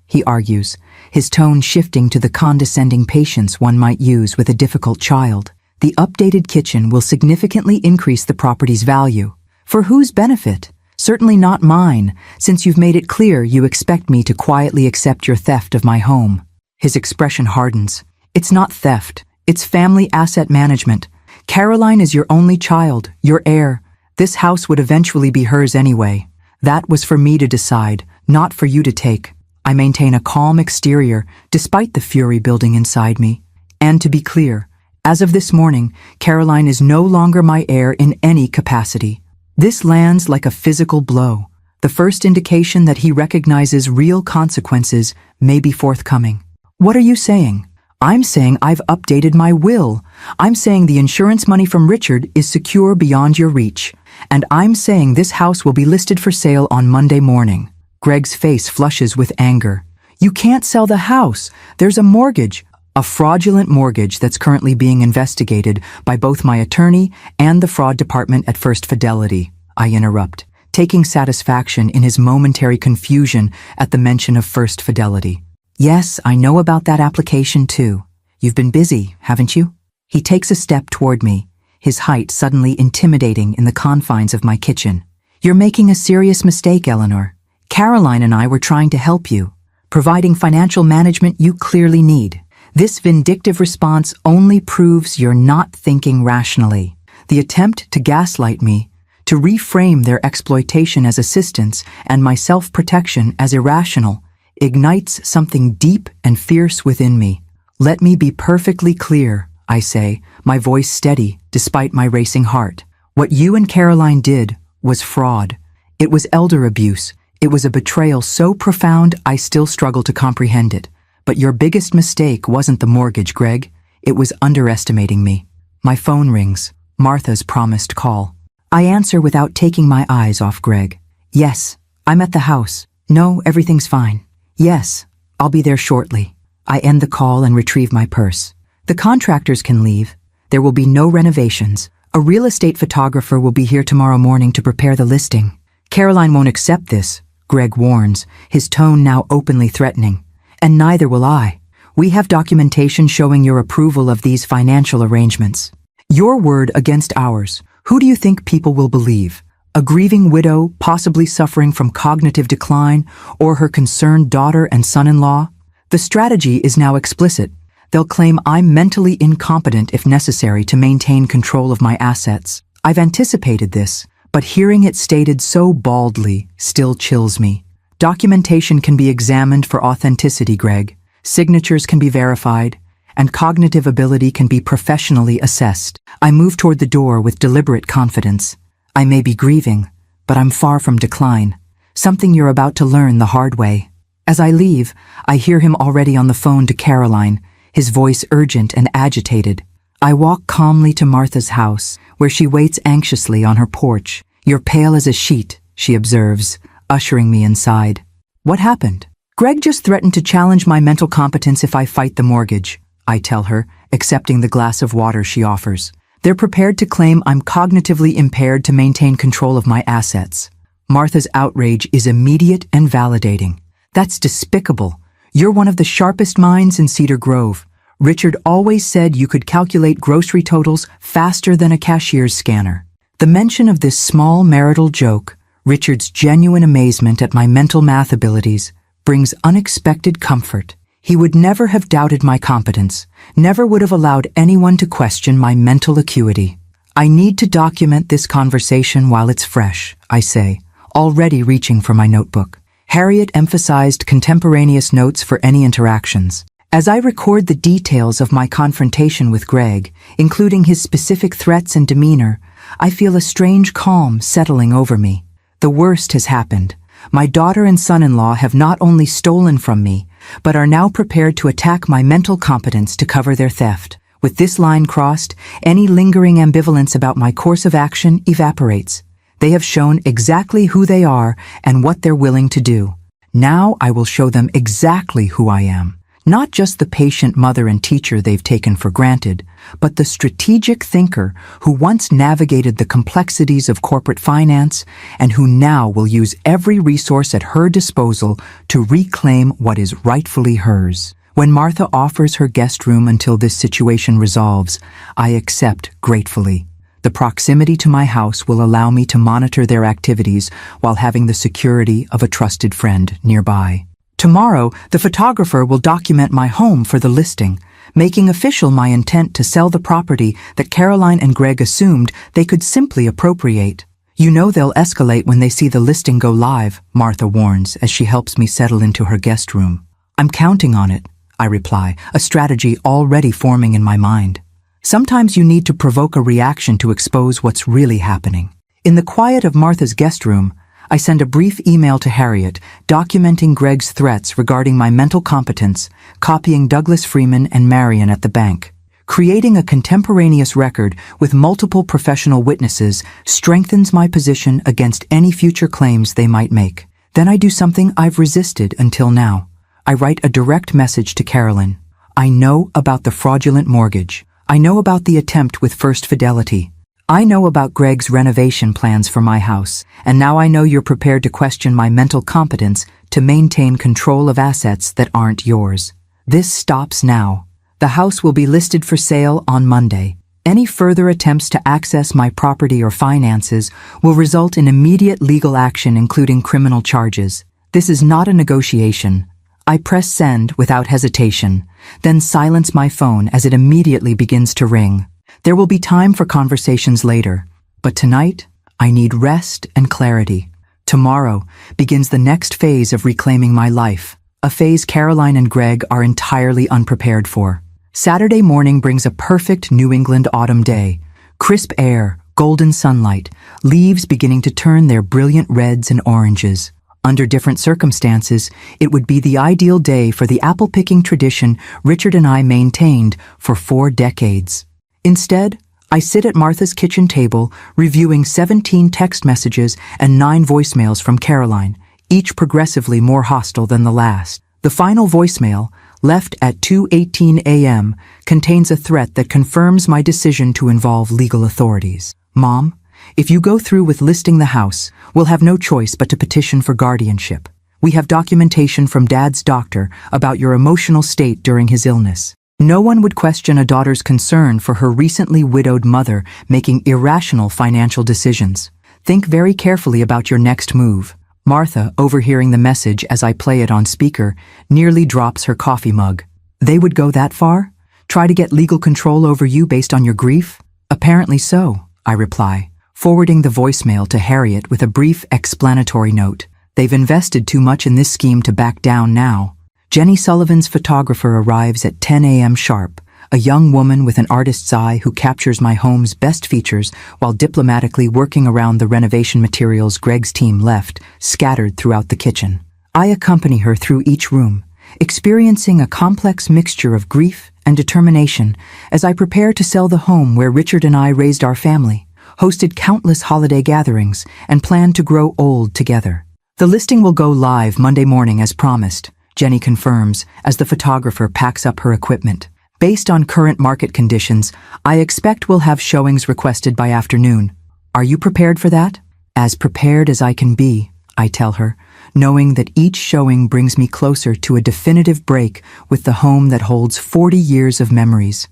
Speaker 1: he argues, his tone shifting to the condescending patience one might use with a difficult child. The updated kitchen will significantly increase the property's value. For whose benefit? Certainly not mine, since you've made it clear you expect me to quietly accept your theft of my home. His expression hardens. It's not theft. It's family asset management. Caroline is your only child, your heir. This house would eventually be hers anyway. That was for me to decide, not for you to take. I maintain a calm exterior, despite the fury building inside me. And to be clear, as of this morning, Caroline is no longer my heir in any capacity. This lands like a physical blow, the first indication that he recognizes real consequences may be forthcoming. What are you saying? I'm saying I've updated my will. I'm saying the insurance money from Richard is secure beyond your reach. And I'm saying this house will be listed for sale on Monday morning. Greg's face flushes with anger. You can't sell the house. There's a mortgage. A fraudulent mortgage that's currently being investigated by both my attorney and the fraud department at First Fidelity, I interrupt, taking satisfaction in his momentary confusion at the mention of First Fidelity. Yes, I know about that application too. You've been busy, haven't you? He takes a step toward me, his height suddenly intimidating in the confines of my kitchen. You're making a serious mistake, Eleanor. Caroline and I were trying to help you, providing financial management you clearly need. This vindictive response only proves you're not thinking rationally. The attempt to gaslight me, to reframe their exploitation as assistance and my self-protection as irrational, ignites something deep and fierce within me. Let me be perfectly clear, I say, my voice steady despite my racing heart. What you and Caroline did was fraud. It was elder abuse. It was a betrayal so profound I still struggle to comprehend it. But your biggest mistake wasn't the mortgage, Greg. It was underestimating me. My phone rings. Martha's promised call. I answer without taking my eyes off Greg. Yes, I'm at the house. No, everything's fine. Yes, I'll be there shortly. I end the call and retrieve my purse. The contractors can leave. There will be no renovations. A real estate photographer will be here tomorrow morning to prepare the listing. Caroline won't accept this, Greg warns, his tone now openly threatening. And neither will I. We have documentation showing your approval of these financial arrangements. Your word against ours. Who do you think people will believe? A grieving widow, possibly suffering from cognitive decline, or her concerned daughter and son-in-law? The strategy is now explicit. They'll claim I'm mentally incompetent if necessary to maintain control of my assets. I've anticipated this, but hearing it stated so baldly still chills me. Documentation can be examined for authenticity, Greg. Signatures can be verified, and cognitive ability can be professionally assessed. I move toward the door with deliberate confidence. I may be grieving, but I'm far from decline. Something you're about to learn the hard way. As I leave, I hear him already on the phone to Caroline, his voice urgent and agitated. I walk calmly to Martha's house, where she waits anxiously on her porch. You're pale as a sheet, she observes, ushering me inside. What happened? Greg just threatened to challenge my mental competence if I fight the mortgage, I tell her, accepting the glass of water she offers. They're prepared to claim I'm cognitively impaired to maintain control of my assets. Martha's outrage is immediate and validating. That's despicable. You're one of the sharpest minds in Cedar Grove. Richard always said you could calculate grocery totals faster than a cashier's scanner. The mention of this small marital joke, Richard's genuine amazement at my mental math abilities, brings unexpected comfort. He would never have doubted my competence, never would have allowed anyone to question my mental acuity. I need to document this conversation while it's fresh, I say, already reaching for my notebook. Harriet emphasized contemporaneous notes for any interactions. As I record the details of my confrontation with Greg, including his specific threats and demeanor, I feel a strange calm settling over me. The worst has happened. My daughter and son-in-law have not only stolen from me, but are now prepared to attack my mental competence to cover their theft. With this line crossed, any lingering ambivalence about my course of action evaporates. They have shown exactly who they are and what they're willing to do. Now I will show them exactly who I am. Not just the patient mother and teacher they've taken for granted, but the strategic thinker who once navigated the complexities of corporate finance and who now will use every resource at her disposal to reclaim what is rightfully hers. When Martha offers her guest room until this situation resolves, I accept gratefully. The proximity to my house will allow me to monitor their activities while having the security of a trusted friend nearby. Tomorrow, the photographer will document my home for the listing, making official my intent to sell the property that Caroline and Greg assumed they could simply appropriate. You know they'll escalate when they see the listing go live, Martha warns as she helps me settle into her guest room. I'm counting on it, I reply, a strategy already forming in my mind. Sometimes you need to provoke a reaction to expose what's really happening. In the quiet of Martha's guest room, I send a brief email to Harriet documenting Greg's threats regarding my mental competence, copying Douglas Freeman and Marion at the bank. Creating a contemporaneous record with multiple professional witnesses strengthens my position against any future claims they might make. Then I do something I've resisted until now. I write a direct message to Carolyn. I know about the fraudulent mortgage. I know about the attempt with First Fidelity. I know about Greg's renovation plans for my house, and now I know you're prepared to question my mental competence to maintain control of assets that aren't yours. This stops now. The house will be listed for sale on Monday. Any further attempts to access my property or finances will result in immediate legal action, including criminal charges. This is not a negotiation. I press send without hesitation, then silence my phone as it immediately begins to ring. There will be time for conversations later, but tonight, I need rest and clarity. Tomorrow begins the next phase of reclaiming my life, a phase Caroline and Greg are entirely unprepared for. Saturday morning brings a perfect New England autumn day. Crisp air, golden sunlight, leaves beginning to turn their brilliant reds and oranges. Under different circumstances, it would be the ideal day for the apple-picking tradition Richard and I maintained for 4 decades. Instead, I sit at Martha's kitchen table, reviewing 17 text messages and 9 voicemails from Caroline, each progressively more hostile than the last. The final voicemail, left at 2:18 a.m., contains a threat that confirms my decision to involve legal authorities. Mom, if you go through with listing the house, we'll have no choice but to petition for guardianship. We have documentation from Dad's doctor about your emotional state during his illness. No one would question a daughter's concern for her recently widowed mother making irrational financial decisions. Think very carefully about your next move. Martha, overhearing the message as I play it on speaker, nearly drops her coffee mug. They would go that far? Try to get legal control over you based on your grief? Apparently so, I reply, forwarding the voicemail to Harriet with a brief explanatory note. They've invested too much in this scheme to back down now. Jenny Sullivan's photographer arrives at 10 a.m. sharp, a young woman with an artist's eye who captures my home's best features while diplomatically working around the renovation materials Greg's team left, scattered throughout the kitchen. I accompany her through each room, experiencing a complex mixture of grief and determination as I prepare to sell the home where Richard and I raised our family, hosted countless holiday gatherings, and planned to grow old together. The listing will go live Monday morning as promised, Jenny confirms as the photographer packs up her equipment. Based on current market conditions, I expect we'll have showings requested by afternoon. Are you prepared for that? As prepared as I can be, I tell her, knowing that each showing brings me closer to a definitive break with the home that holds 40 years of memories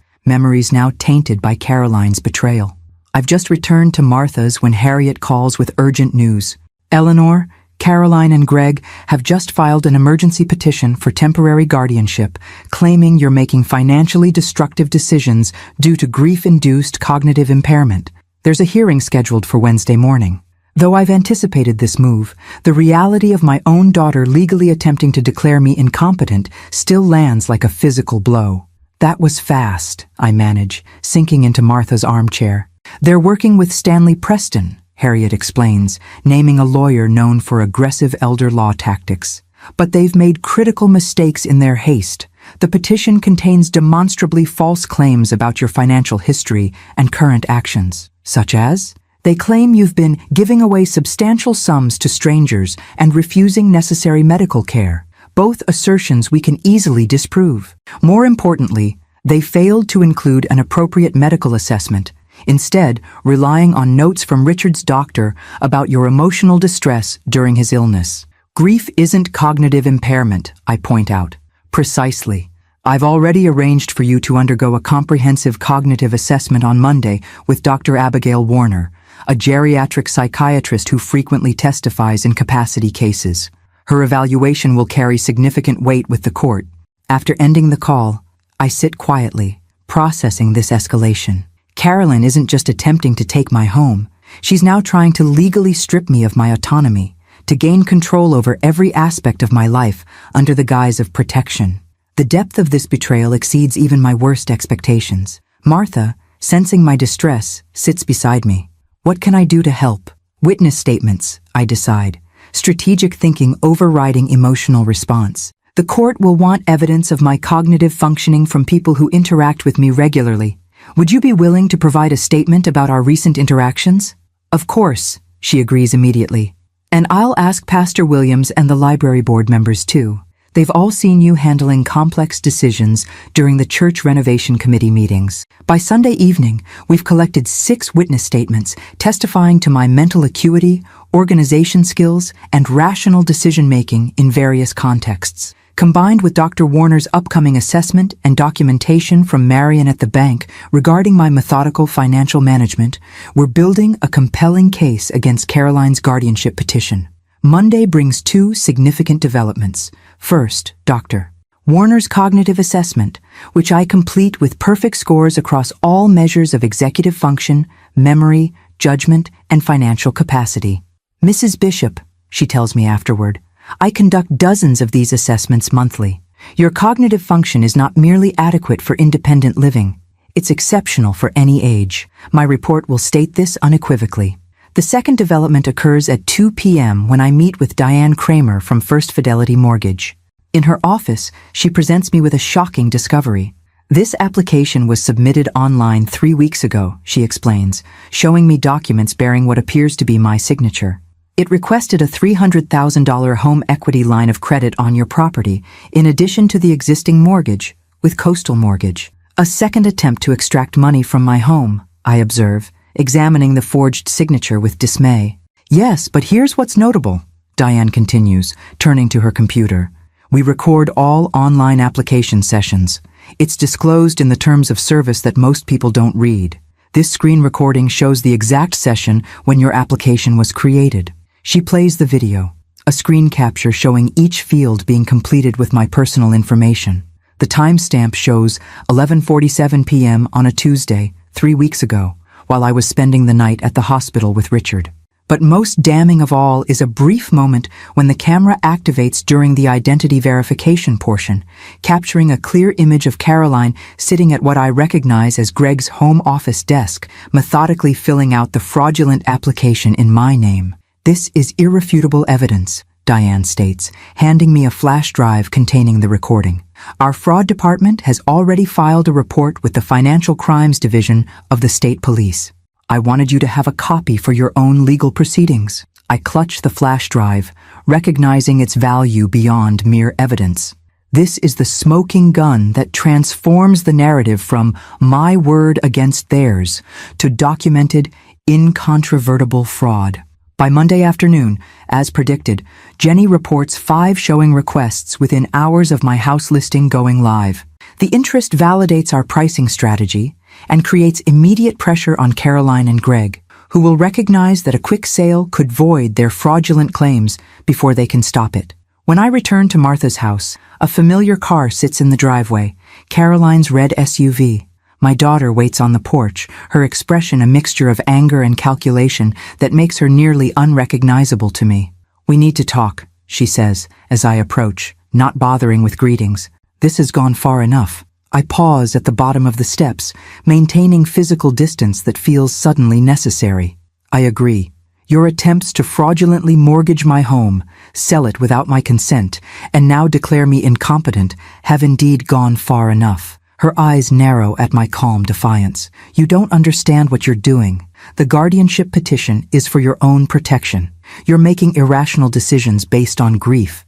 Speaker 1: now tainted by Caroline's betrayal. I've just returned to Martha's when Harriet calls with urgent news. Eleanor, Caroline and Greg have just filed an emergency petition for temporary guardianship, claiming you're making financially destructive decisions due to grief-induced cognitive impairment. There's a hearing scheduled for Wednesday morning. Though I've anticipated this move, the reality of my own daughter legally attempting to declare me incompetent still lands like a physical blow. That was fast, I manage, sinking into Martha's armchair. They're working with Stanley Preston, Harriet explains, naming a lawyer known for aggressive elder law tactics. But they've made critical mistakes in their haste. The petition contains demonstrably false claims about your financial history and current actions, such as, they claim you've been giving away substantial sums to strangers and refusing necessary medical care. both assertions we can easily disprove. More importantly, they failed to include an appropriate medical assessment, instead relying on notes from Richard's doctor about your emotional distress during his illness. Grief isn't cognitive impairment, I point out. Precisely. I've already arranged for you to undergo a comprehensive cognitive assessment on Monday with Dr. Abigail Warner, a geriatric psychiatrist who frequently testifies in capacity cases. Her evaluation will carry significant weight with the court. After ending the call, I sit quietly, processing this escalation. Carolyn isn't just attempting to take my home. She's now trying to legally strip me of my autonomy, to gain control over every aspect of my life under the guise of protection. The depth of this betrayal exceeds even my worst expectations. Martha, sensing my distress, sits beside me. What can I do to help? Witness statements, I decide. Strategic thinking overriding emotional response. The court will want evidence of my cognitive functioning from people who interact with me regularly. Would you be willing to provide a statement about our recent interactions? Of course, she agrees immediately. And I'll ask Pastor Williams and the library board members too. They've all seen you handling complex decisions during the church renovation committee meetings. By Sunday evening, we've collected 6 witness statements testifying to my mental acuity, organization skills, and rational decision-making in various contexts. Combined with Dr. Warner's upcoming assessment and documentation from Marion at the bank regarding my methodical financial management, we're building a compelling case against Caroline's guardianship petition. Monday brings 2 significant developments. First, Dr. Warner's cognitive assessment, which I complete with perfect scores across all measures of executive function, memory, judgment, and financial capacity. Mrs. Bishop, she tells me afterward, I conduct dozens of these assessments monthly. Your cognitive function is not merely adequate for independent living. It's exceptional for any age. My report will state this unequivocally. The second development occurs at 2 p.m. when I meet with Diane Kramer from First Fidelity Mortgage. In her office, she presents me with a shocking discovery. This application was submitted online 3 weeks ago, she explains, showing me documents bearing what appears to be my signature. It requested a $300,000 home equity line of credit on your property, in addition to the existing mortgage, with Coastal Mortgage. A second attempt to extract money from my home, I observe, examining the forged signature with dismay. Yes, but here's what's notable, Diane continues, turning to her computer. We record all online application sessions. It's disclosed in the terms of service that most people don't read. This screen recording shows the exact session when your application was created. She plays the video, a screen capture showing each field being completed with my personal information. The timestamp shows 11:47 p.m. on a Tuesday, 3 weeks ago, while I was spending the night at the hospital with Richard. But most damning of all is a brief moment when the camera activates during the identity verification portion, capturing a clear image of Caroline sitting at what I recognize as Greg's home office desk, methodically filling out the fraudulent application in my name. This is irrefutable evidence, Diane states, handing me a flash drive containing the recording. Our fraud department has already filed a report with the Financial Crimes Division of the State Police. I wanted you to have a copy for your own legal proceedings. I clutch the flash drive, recognizing its value beyond mere evidence. This is the smoking gun that transforms the narrative from my word against theirs to documented, incontrovertible fraud. By Monday afternoon, as predicted, Jenny reports 5 showing requests within hours of my house listing going live. The interest validates our pricing strategy and creates immediate pressure on Caroline and Greg, who will recognize that a quick sale could void their fraudulent claims before they can stop it. When I return to Martha's house, a familiar car sits in the driveway, Caroline's red SUV. My daughter waits on the porch, her expression a mixture of anger and calculation that makes her nearly unrecognizable to me. We need to talk, she says, as I approach, not bothering with greetings. This has gone far enough. I pause at the bottom of the steps, maintaining physical distance that feels suddenly necessary. I agree. Your attempts to fraudulently mortgage my home, sell it without my consent, and now declare me incompetent have indeed gone far enough. Her eyes narrow at my calm defiance. You don't understand what you're doing. The guardianship petition is for your own protection. You're making irrational decisions based on grief.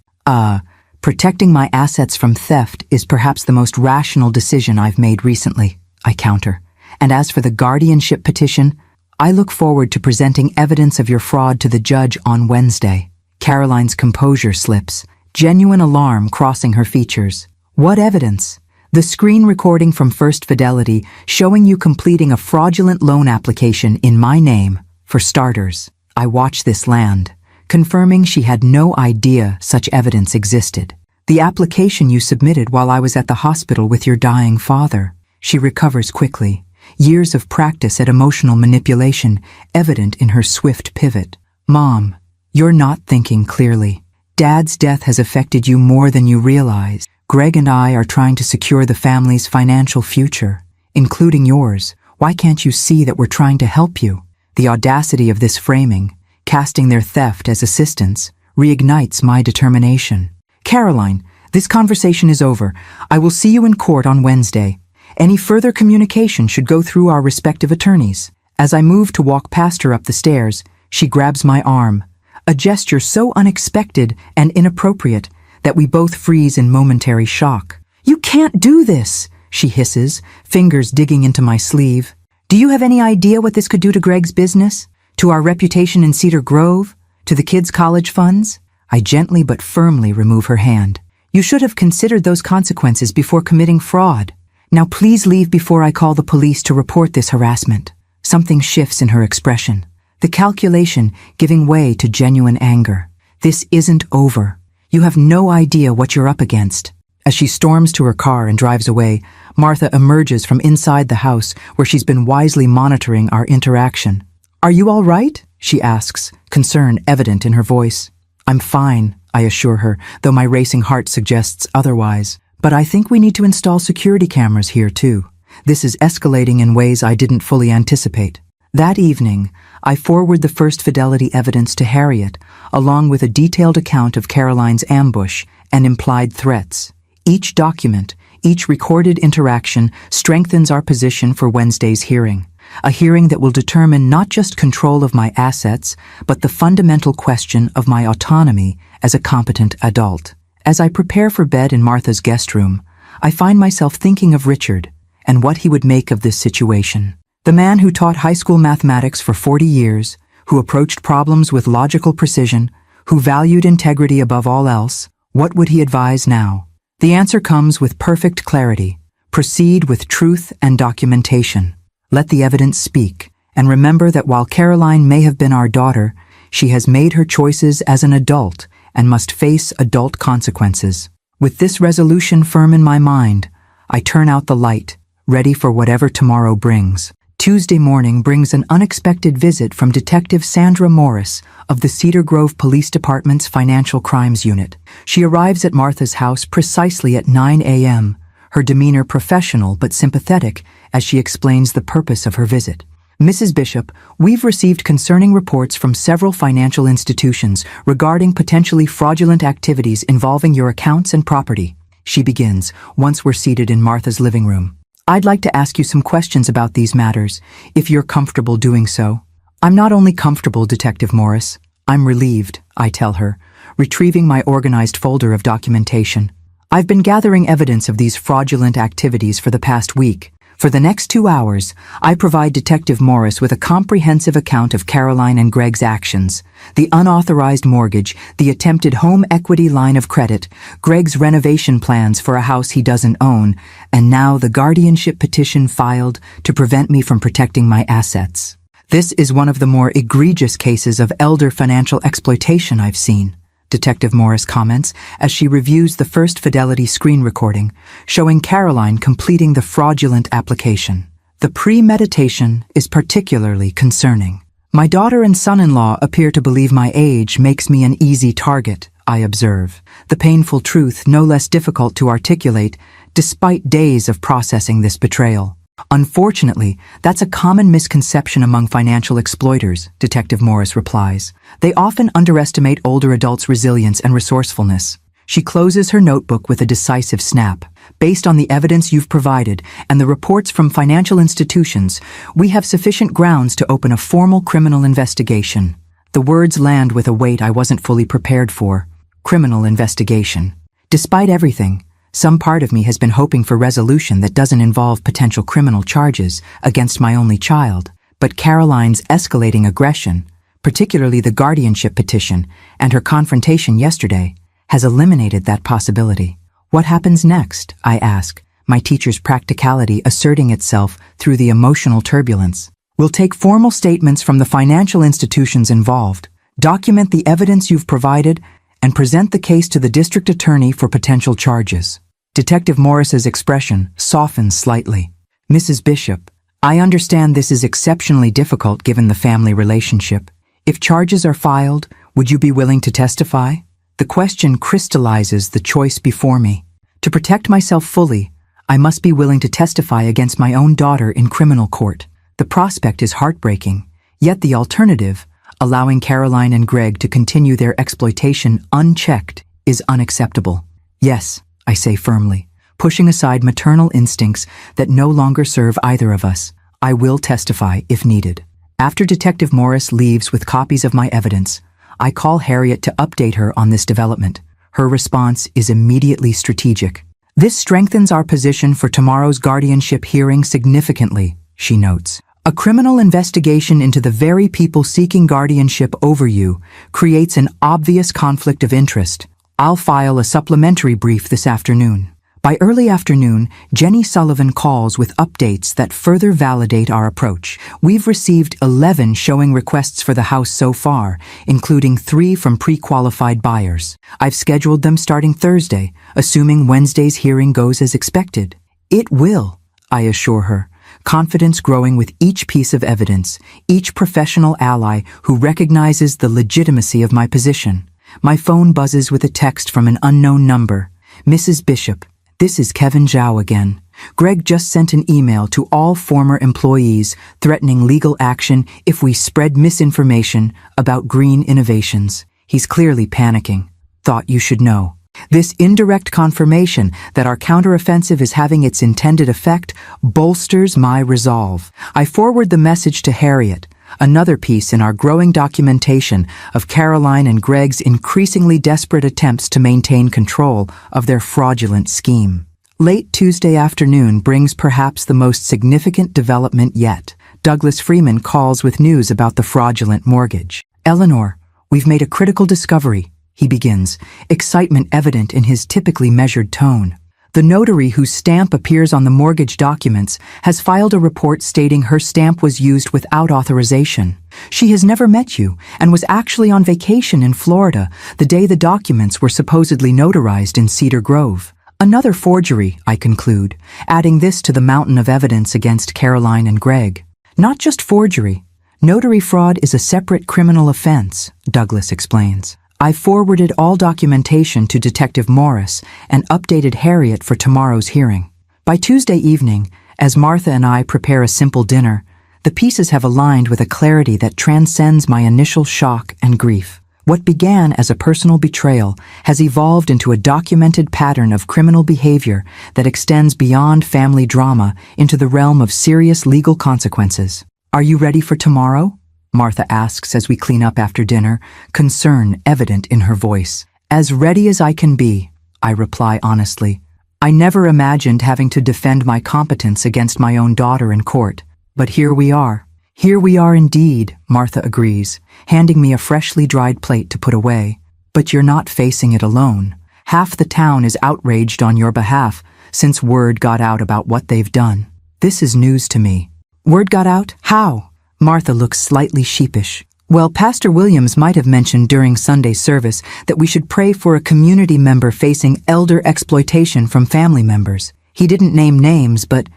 Speaker 1: Protecting my assets from theft is perhaps the most rational decision I've made recently, I counter. And as for the guardianship petition, I look forward to presenting evidence of your fraud to the judge on Wednesday. Caroline's composure slips, genuine alarm crossing her features. What evidence? The screen recording from First Fidelity showing you completing a fraudulent loan application in my name, for starters. I watch this land, confirming she had no idea such evidence existed. The application you submitted while I was at the hospital with your dying father. She recovers quickly. Years of practice at emotional manipulation evident in her swift pivot. Mom, you're not thinking clearly. Dad's death has affected you more than you realize. Greg and I are trying to secure the family's financial future, including yours. Why can't you see that we're trying to help you? The audacity of this framing, casting their theft as assistance, reignites my determination. Caroline, this conversation is over. I will see you in court on Wednesday. Any further communication should go through our respective attorneys. As I move to walk past her up the stairs, she grabs my arm, a gesture so unexpected and inappropriate that we both freeze in momentary shock. You can't do this, she hisses, fingers digging into my sleeve. Do you have any idea what this could do to Greg's business? To our reputation in Cedar Grove? To the kids' college funds? I gently but firmly remove her hand. You should have considered those consequences before committing fraud. Now please leave before I call the police to report this harassment. Something shifts in her expression, the calculation giving way to genuine anger. This isn't over. You have no idea what you're up against. As she storms to her car and drives away, Martha emerges from inside the house where she's been wisely monitoring our interaction. Are you all right? She asks, concern evident in her voice. I'm fine, I assure her, though my racing heart suggests otherwise. But I think we need to install security cameras here too. This is escalating in ways I didn't fully anticipate. That evening, I forward the First Fidelity evidence to Harriet, along with a detailed account of Caroline's ambush and implied threats. Each document, each recorded interaction strengthens our position for Wednesday's hearing. A hearing that will determine not just control of my assets, but the fundamental question of my autonomy as a competent adult. As I prepare for bed in Martha's guest room, I find myself thinking of Richard and what he would make of this situation. The man who taught high school mathematics for 40 years, who approached problems with logical precision, who valued integrity above all else, what would he advise now? The answer comes with perfect clarity. Proceed with truth and documentation. Let the evidence speak, and remember that while Caroline may have been our daughter, she has made her choices as an adult and must face adult consequences. With this resolution firm in my mind, I turn out the light, ready for whatever tomorrow brings. Tuesday morning brings an unexpected visit from Detective Sandra Morris of the Cedar Grove Police Department's Financial Crimes Unit. She arrives at Martha's house precisely at 9 a.m., her demeanor professional but sympathetic as she explains the purpose of her visit. Mrs. Bishop, we've received concerning reports from several financial institutions regarding potentially fraudulent activities involving your accounts and property. She begins, once we're seated in Martha's living room. I'd like to ask you some questions about these matters, if you're comfortable doing so. I'm not only comfortable, Detective Morris. I'm relieved, I tell her, retrieving my organized folder of documentation. I've been gathering evidence of these fraudulent activities for the past week. For the next 2 hours, I provide Detective Morris with a comprehensive account of Caroline and Greg's actions, the unauthorized mortgage, the attempted home equity line of credit, Greg's renovation plans for a house he doesn't own, and now the guardianship petition filed to prevent me from protecting my assets. This is one of the more egregious cases of elder financial exploitation I've seen, Detective Morris comments as she reviews the First Fidelity screen recording, showing Caroline completing the fraudulent application. The premeditation is particularly concerning. My daughter and son-in-law appear to believe my age makes me an easy target, I observe. The painful truth no less difficult to articulate, despite days of processing this betrayal. Unfortunately, that's a common misconception among financial exploiters, Detective Morris replies. They often underestimate older adults' resilience and resourcefulness. She closes her notebook with a decisive snap. Based on the evidence you've provided and the reports from financial institutions, we have sufficient grounds to open a formal criminal investigation. The words land with a weight I wasn't fully prepared for. Criminal investigation. Despite everything, some part of me has been hoping for resolution that doesn't involve potential criminal charges against my only child. But Caroline's escalating aggression, particularly the guardianship petition and her confrontation yesterday, has eliminated that possibility. What happens next? I ask, my teacher's practicality asserting itself through the emotional turbulence. We'll take formal statements from the financial institutions involved, document the evidence you've provided, and present the case to the district attorney for potential charges. Detective Morris's expression softens slightly. Mrs. Bishop, I understand this is exceptionally difficult given the family relationship. If charges are filed, would you be willing to testify? The question crystallizes the choice before me. To protect myself fully, I must be willing to testify against my own daughter in criminal court. The prospect is heartbreaking, yet the alternative, allowing Caroline and Greg to continue their exploitation unchecked, is unacceptable. Yes, I say firmly, pushing aside maternal instincts that no longer serve either of us. I will testify if needed. After Detective Morris leaves with copies of my evidence, I call Harriet to update her on this development. Her response is immediately strategic. This strengthens our position for tomorrow's guardianship hearing significantly, she notes. A criminal investigation into the very people seeking guardianship over you creates an obvious conflict of interest. I'll file a supplementary brief this afternoon. By early afternoon, Jenny Sullivan calls with updates that further validate our approach. We've received 11 showing requests for the house so far, including 3 from pre-qualified buyers. I've scheduled them starting Thursday, assuming Wednesday's hearing goes as expected. It will, I assure her, confidence growing with each piece of evidence, each professional ally who recognizes the legitimacy of my position. My phone buzzes with a text from an unknown number. Mrs. Bishop, this is Kevin Zhao again. Greg just sent an email to all former employees threatening legal action if we spread misinformation about green innovations. He's clearly panicking. Thought you should know. This indirect confirmation that our counteroffensive is having its intended effect bolsters my resolve. I forward the message to Harriet, another piece in our growing documentation of Caroline and Greg's increasingly desperate attempts to maintain control of their fraudulent scheme. Late Tuesday afternoon brings perhaps the most significant development yet. Douglas Freeman calls with news about the fraudulent mortgage. Eleanor, we've made a critical discovery, he begins, excitement evident in his typically measured tone. The notary whose stamp appears on the mortgage documents has filed a report stating her stamp was used without authorization. She has never met you and was actually on vacation in Florida the day the documents were supposedly notarized in Cedar Grove. Another forgery, I conclude, adding this to the mountain of evidence against Caroline and Greg. Not just forgery. Notary fraud is a separate criminal offense, Douglas explains. I forwarded all documentation to Detective Morris and updated Harriet for tomorrow's hearing. By Tuesday evening, as Martha and I prepare a simple dinner, the pieces have aligned with a clarity that transcends my initial shock and grief. What began as a personal betrayal has evolved into a documented pattern of criminal behavior that extends beyond family drama into the realm of serious legal consequences. Are you ready for tomorrow? Martha asks as we clean up after dinner, concern evident in her voice. As ready as I can be, I reply honestly. I never imagined having to defend my competence against my own daughter in court. But here we are. Here we are indeed, Martha agrees, handing me a freshly dried plate to put away. But you're not facing it alone. Half the town is outraged on your behalf since word got out about what they've done. This is news to me. Word got out? How? Martha looks slightly sheepish. Well, Pastor Williams might have mentioned during Sunday service that we should pray for a community member facing elder exploitation from family members. He didn't name names, but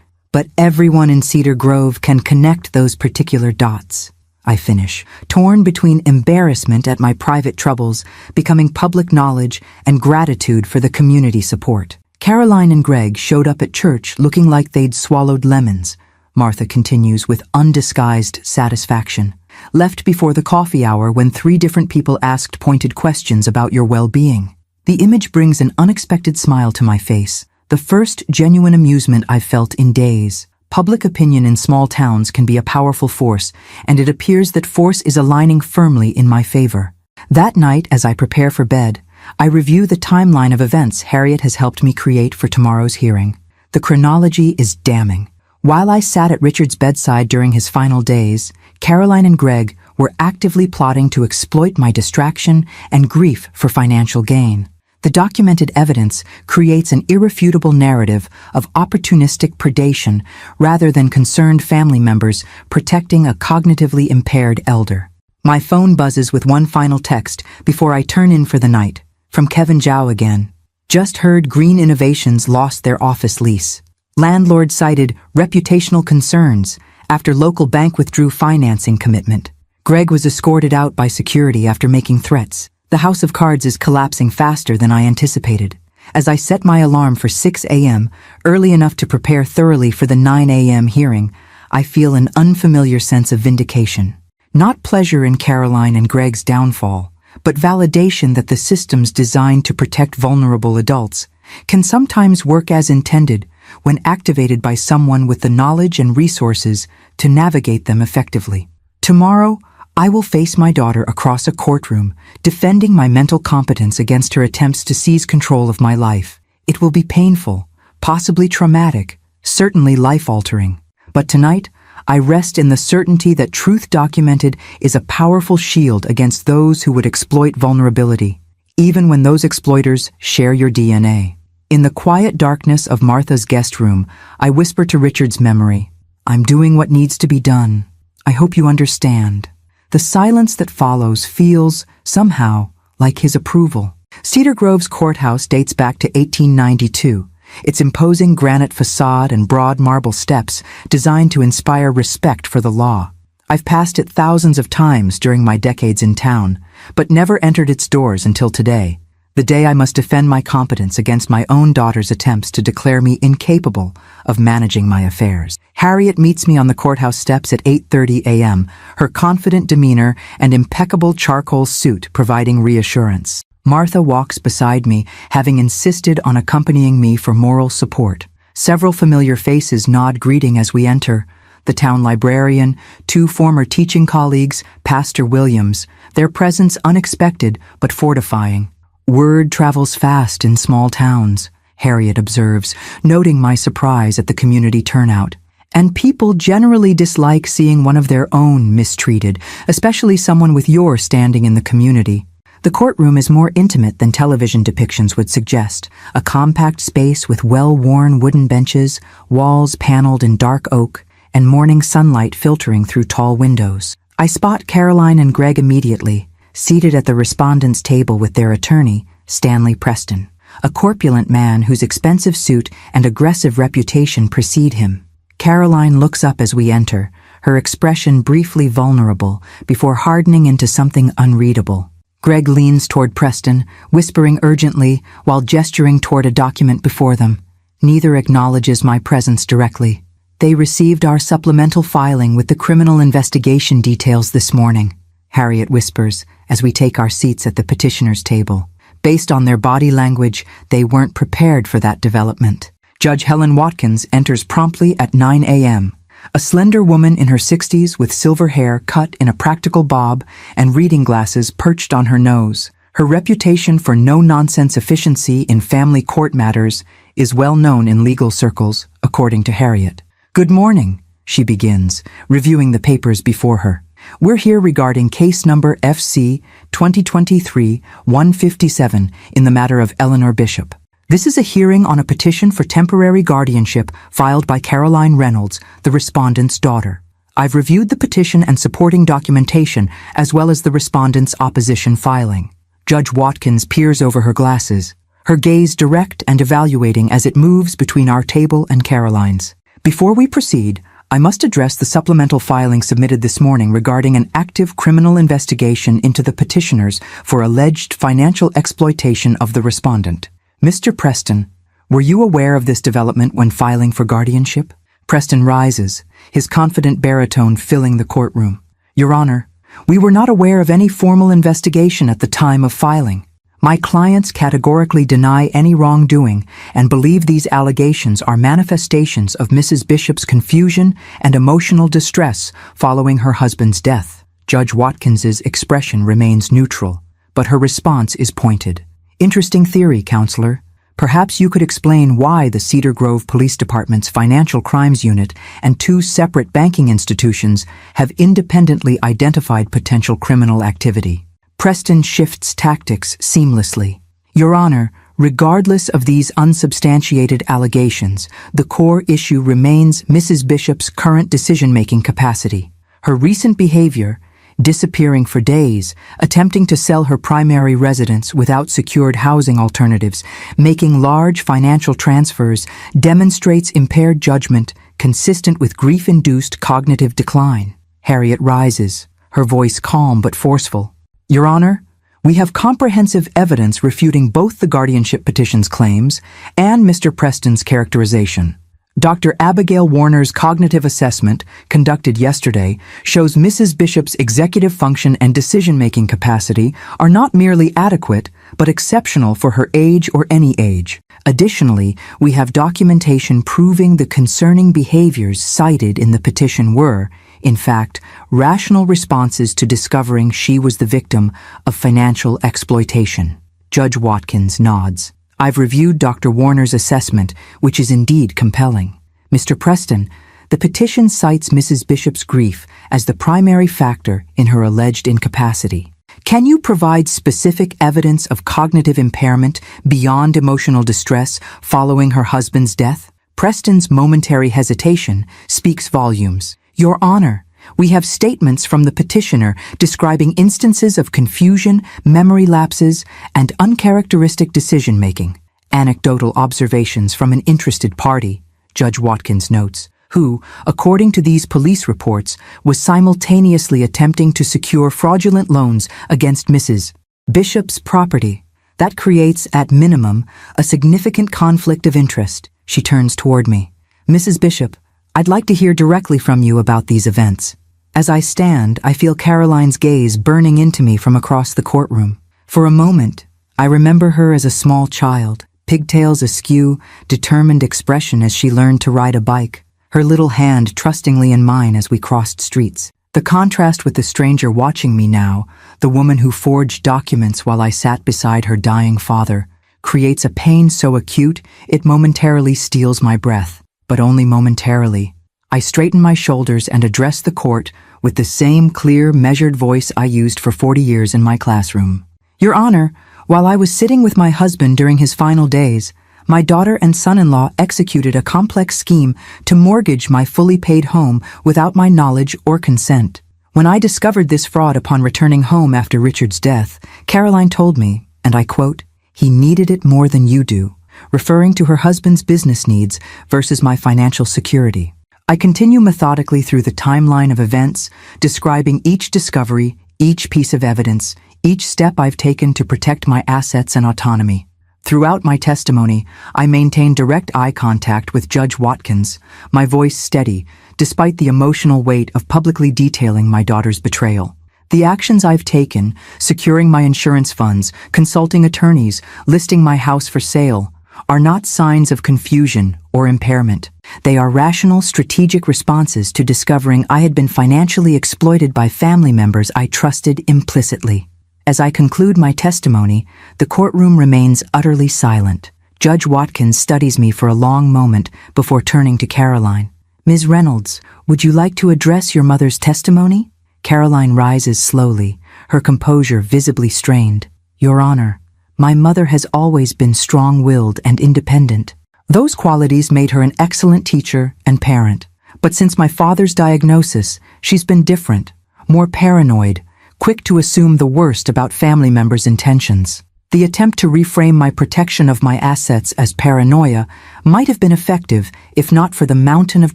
Speaker 1: everyone in Cedar Grove can connect those particular dots. I finish, torn between embarrassment at my private troubles, becoming public knowledge, and gratitude for the community support. Caroline and Greg showed up at church looking like they'd swallowed lemons. Martha continues with undisguised satisfaction. Left before the coffee hour when 3 different people asked pointed questions about your well-being. The image brings an unexpected smile to my face, the first genuine amusement I've felt in days. Public opinion in small towns can be a powerful force, and it appears that force is aligning firmly in my favor. That night, as I prepare for bed, I review the timeline of events Harriet has helped me create for tomorrow's hearing. The chronology is damning. While I sat at Richard's bedside during his final days, Caroline and Greg were actively plotting to exploit my distraction and grief for financial gain. The documented evidence creates an irrefutable narrative of opportunistic predation rather than concerned family members protecting a cognitively impaired elder. My phone buzzes with one final text before I turn in for the night. From Kevin Zhao again. Just heard Green Innovations lost their office lease. Landlord cited reputational concerns after local bank withdrew financing commitment. Greg was escorted out by security after making threats. The house of cards is collapsing faster than I anticipated. As I set my alarm for 6 a.m., early enough to prepare thoroughly for the 9 a.m. hearing, I feel an unfamiliar sense of vindication. Not pleasure in Caroline and Greg's downfall, but validation that the systems designed to protect vulnerable adults can sometimes work as intended when activated by someone with the knowledge and resources to navigate them effectively. Tomorrow, I will face my daughter across a courtroom, defending my mental competence against her attempts to seize control of my life. It will be painful, possibly traumatic, certainly life-altering. But tonight, I rest in the certainty that truth documented is a powerful shield against those who would exploit vulnerability, even when those exploiters share your DNA. In the quiet darkness of Martha's guest room, I whisper to Richard's memory, "I'm doing what needs to be done. I hope you understand." The silence that follows feels, somehow, like his approval. Cedar Grove's courthouse dates back to 1892, its imposing granite facade and broad marble steps designed to inspire respect for the law. I've passed it thousands of times during my decades in town, but never entered its doors until today, the day I must defend my competence against my own daughter's attempts to declare me incapable of managing my affairs. Harriet meets me on the courthouse steps at 8:30 a.m., her confident demeanor and impeccable charcoal suit providing reassurance. Martha walks beside me, having insisted on accompanying me for moral support. Several familiar faces nod greeting as we enter. The town librarian, 2 former teaching colleagues, Pastor Williams, their presence unexpected but fortifying. Word travels fast in small towns, Harriet observes, noting my surprise at the community turnout. And people generally dislike seeing one of their own mistreated, especially someone with your standing in the community. The courtroom is more intimate than television depictions would suggest, a compact space with well-worn wooden benches, walls paneled in dark oak, and morning sunlight filtering through tall windows. I spot Caroline and Greg immediately, seated at the respondent's table with their attorney, Stanley Preston, a corpulent man whose expensive suit and aggressive reputation precede him. Caroline looks up as we enter, her expression briefly vulnerable before hardening into something unreadable. Greg leans toward Preston, whispering urgently while gesturing toward a document before them. Neither acknowledges my presence directly. They received our supplemental filing with the criminal investigation details this morning, Harriet whispers as we take our seats at the petitioner's table. Based on their body language, they weren't prepared for that development. Judge Helen Watkins enters promptly at 9 a.m., a slender woman in her 60s with silver hair cut in a practical bob and reading glasses perched on her nose. Her reputation for no-nonsense efficiency in family court matters is well known in legal circles, according to Harriet. "Good morning," she begins, reviewing the papers before her. "We're here regarding case number FC 2023-157 in the matter of Eleanor Bishop. This is a hearing on a petition for temporary guardianship filed by Caroline Reynolds, the respondent's daughter. I've reviewed the petition and supporting documentation as well as the respondent's opposition filing." Judge Watkins peers over her glasses, her gaze direct and evaluating as it moves between our table and Caroline's. "Before we proceed, I must address the supplemental filing submitted this morning regarding an active criminal investigation into the petitioners for alleged financial exploitation of the respondent. Mr. Preston, were you aware of this development when filing for guardianship?" Preston rises, his confident baritone filling the courtroom. "Your Honor, we were not aware of any formal investigation at the time of filing. My clients categorically deny any wrongdoing and believe these allegations are manifestations of Mrs. Bishop's confusion and emotional distress following her husband's death." Judge Watkins's expression remains neutral, but her response is pointed. Interesting theory, counselor. Perhaps you could explain why the Cedar Grove Police Department's Financial Crimes Unit and two separate banking institutions have independently identified potential criminal activity. Preston shifts tactics seamlessly. Your Honor, regardless of these unsubstantiated allegations, the core issue remains Mrs. Bishop's current decision-making capacity. Her recent behavior, disappearing for days, attempting to sell her primary residence without secured housing alternatives, making large financial transfers, demonstrates impaired judgment consistent with grief-induced cognitive decline. Harriet rises, her voice calm but forceful. Your Honor, we have comprehensive evidence refuting both the guardianship petition's claims and Mr. Preston's characterization. Dr. Abigail Warner's cognitive assessment, conducted yesterday, shows Mrs. Bishop's executive function and decision-making capacity are not merely adequate, but exceptional for her age or any age. Additionally, we have documentation proving the concerning behaviors cited in the petition were, in fact, rational responses to discovering she was the victim of financial exploitation. Judge Watkins nods. I've reviewed Dr. Warner's assessment, which is indeed compelling. Mr. Preston, the petition cites Mrs. Bishop's grief as the primary factor in her alleged incapacity. Can you provide specific evidence of cognitive impairment beyond emotional distress following her husband's death? Preston's momentary hesitation speaks volumes. Your Honor, we have statements from the petitioner describing instances of confusion, memory lapses, and uncharacteristic decision-making. Anecdotal observations from an interested party, Judge Watkins notes, who, according to these police reports, was simultaneously attempting to secure fraudulent loans against Mrs. Bishop's property. That creates, at minimum, a significant conflict of interest. She turns toward me. Mrs. Bishop, I'd like to hear directly from you about these events. As I stand, I feel Caroline's gaze burning into me from across the courtroom. For a moment, I remember her as a small child, pigtails askew, determined expression as she learned to ride a bike, her little hand trustingly in mine as we crossed streets. The contrast with the stranger watching me now, the woman who forged documents while I sat beside her dying father, creates a pain so acute it momentarily steals my breath, but only momentarily. I straighten my shoulders and address the court with the same clear, measured voice I used for 40 years in my classroom. Your Honor, while I was sitting with my husband during his final days, my daughter and son-in-law executed a complex scheme to mortgage my fully paid home without my knowledge or consent. When I discovered this fraud upon returning home after Richard's death, Caroline told me, and I quote, "He needed it more than you do," referring to her husband's business needs versus my financial security. I continue methodically through the timeline of events, describing each discovery, each piece of evidence, each step I've taken to protect my assets and autonomy. Throughout my testimony, I maintain direct eye contact with Judge Watkins, my voice steady, despite the emotional weight of publicly detailing my daughter's betrayal. The actions I've taken, securing my insurance funds, consulting attorneys, listing my house for sale, are not signs of confusion or impairment. They are rational, strategic responses to discovering I had been financially exploited by family members I trusted implicitly. As I conclude my testimony, the courtroom remains utterly silent. Judge Watkins studies me for a long moment before turning to Caroline. Ms. Reynolds, would you like to address your mother's testimony? Caroline rises slowly, her composure visibly strained. Your Honor, my mother has always been strong-willed and independent. Those qualities made her an excellent teacher and parent. But since my father's diagnosis, she's been different, more paranoid, quick to assume the worst about family members' intentions. The attempt to reframe my protection of my assets as paranoia might have been effective if not for the mountain of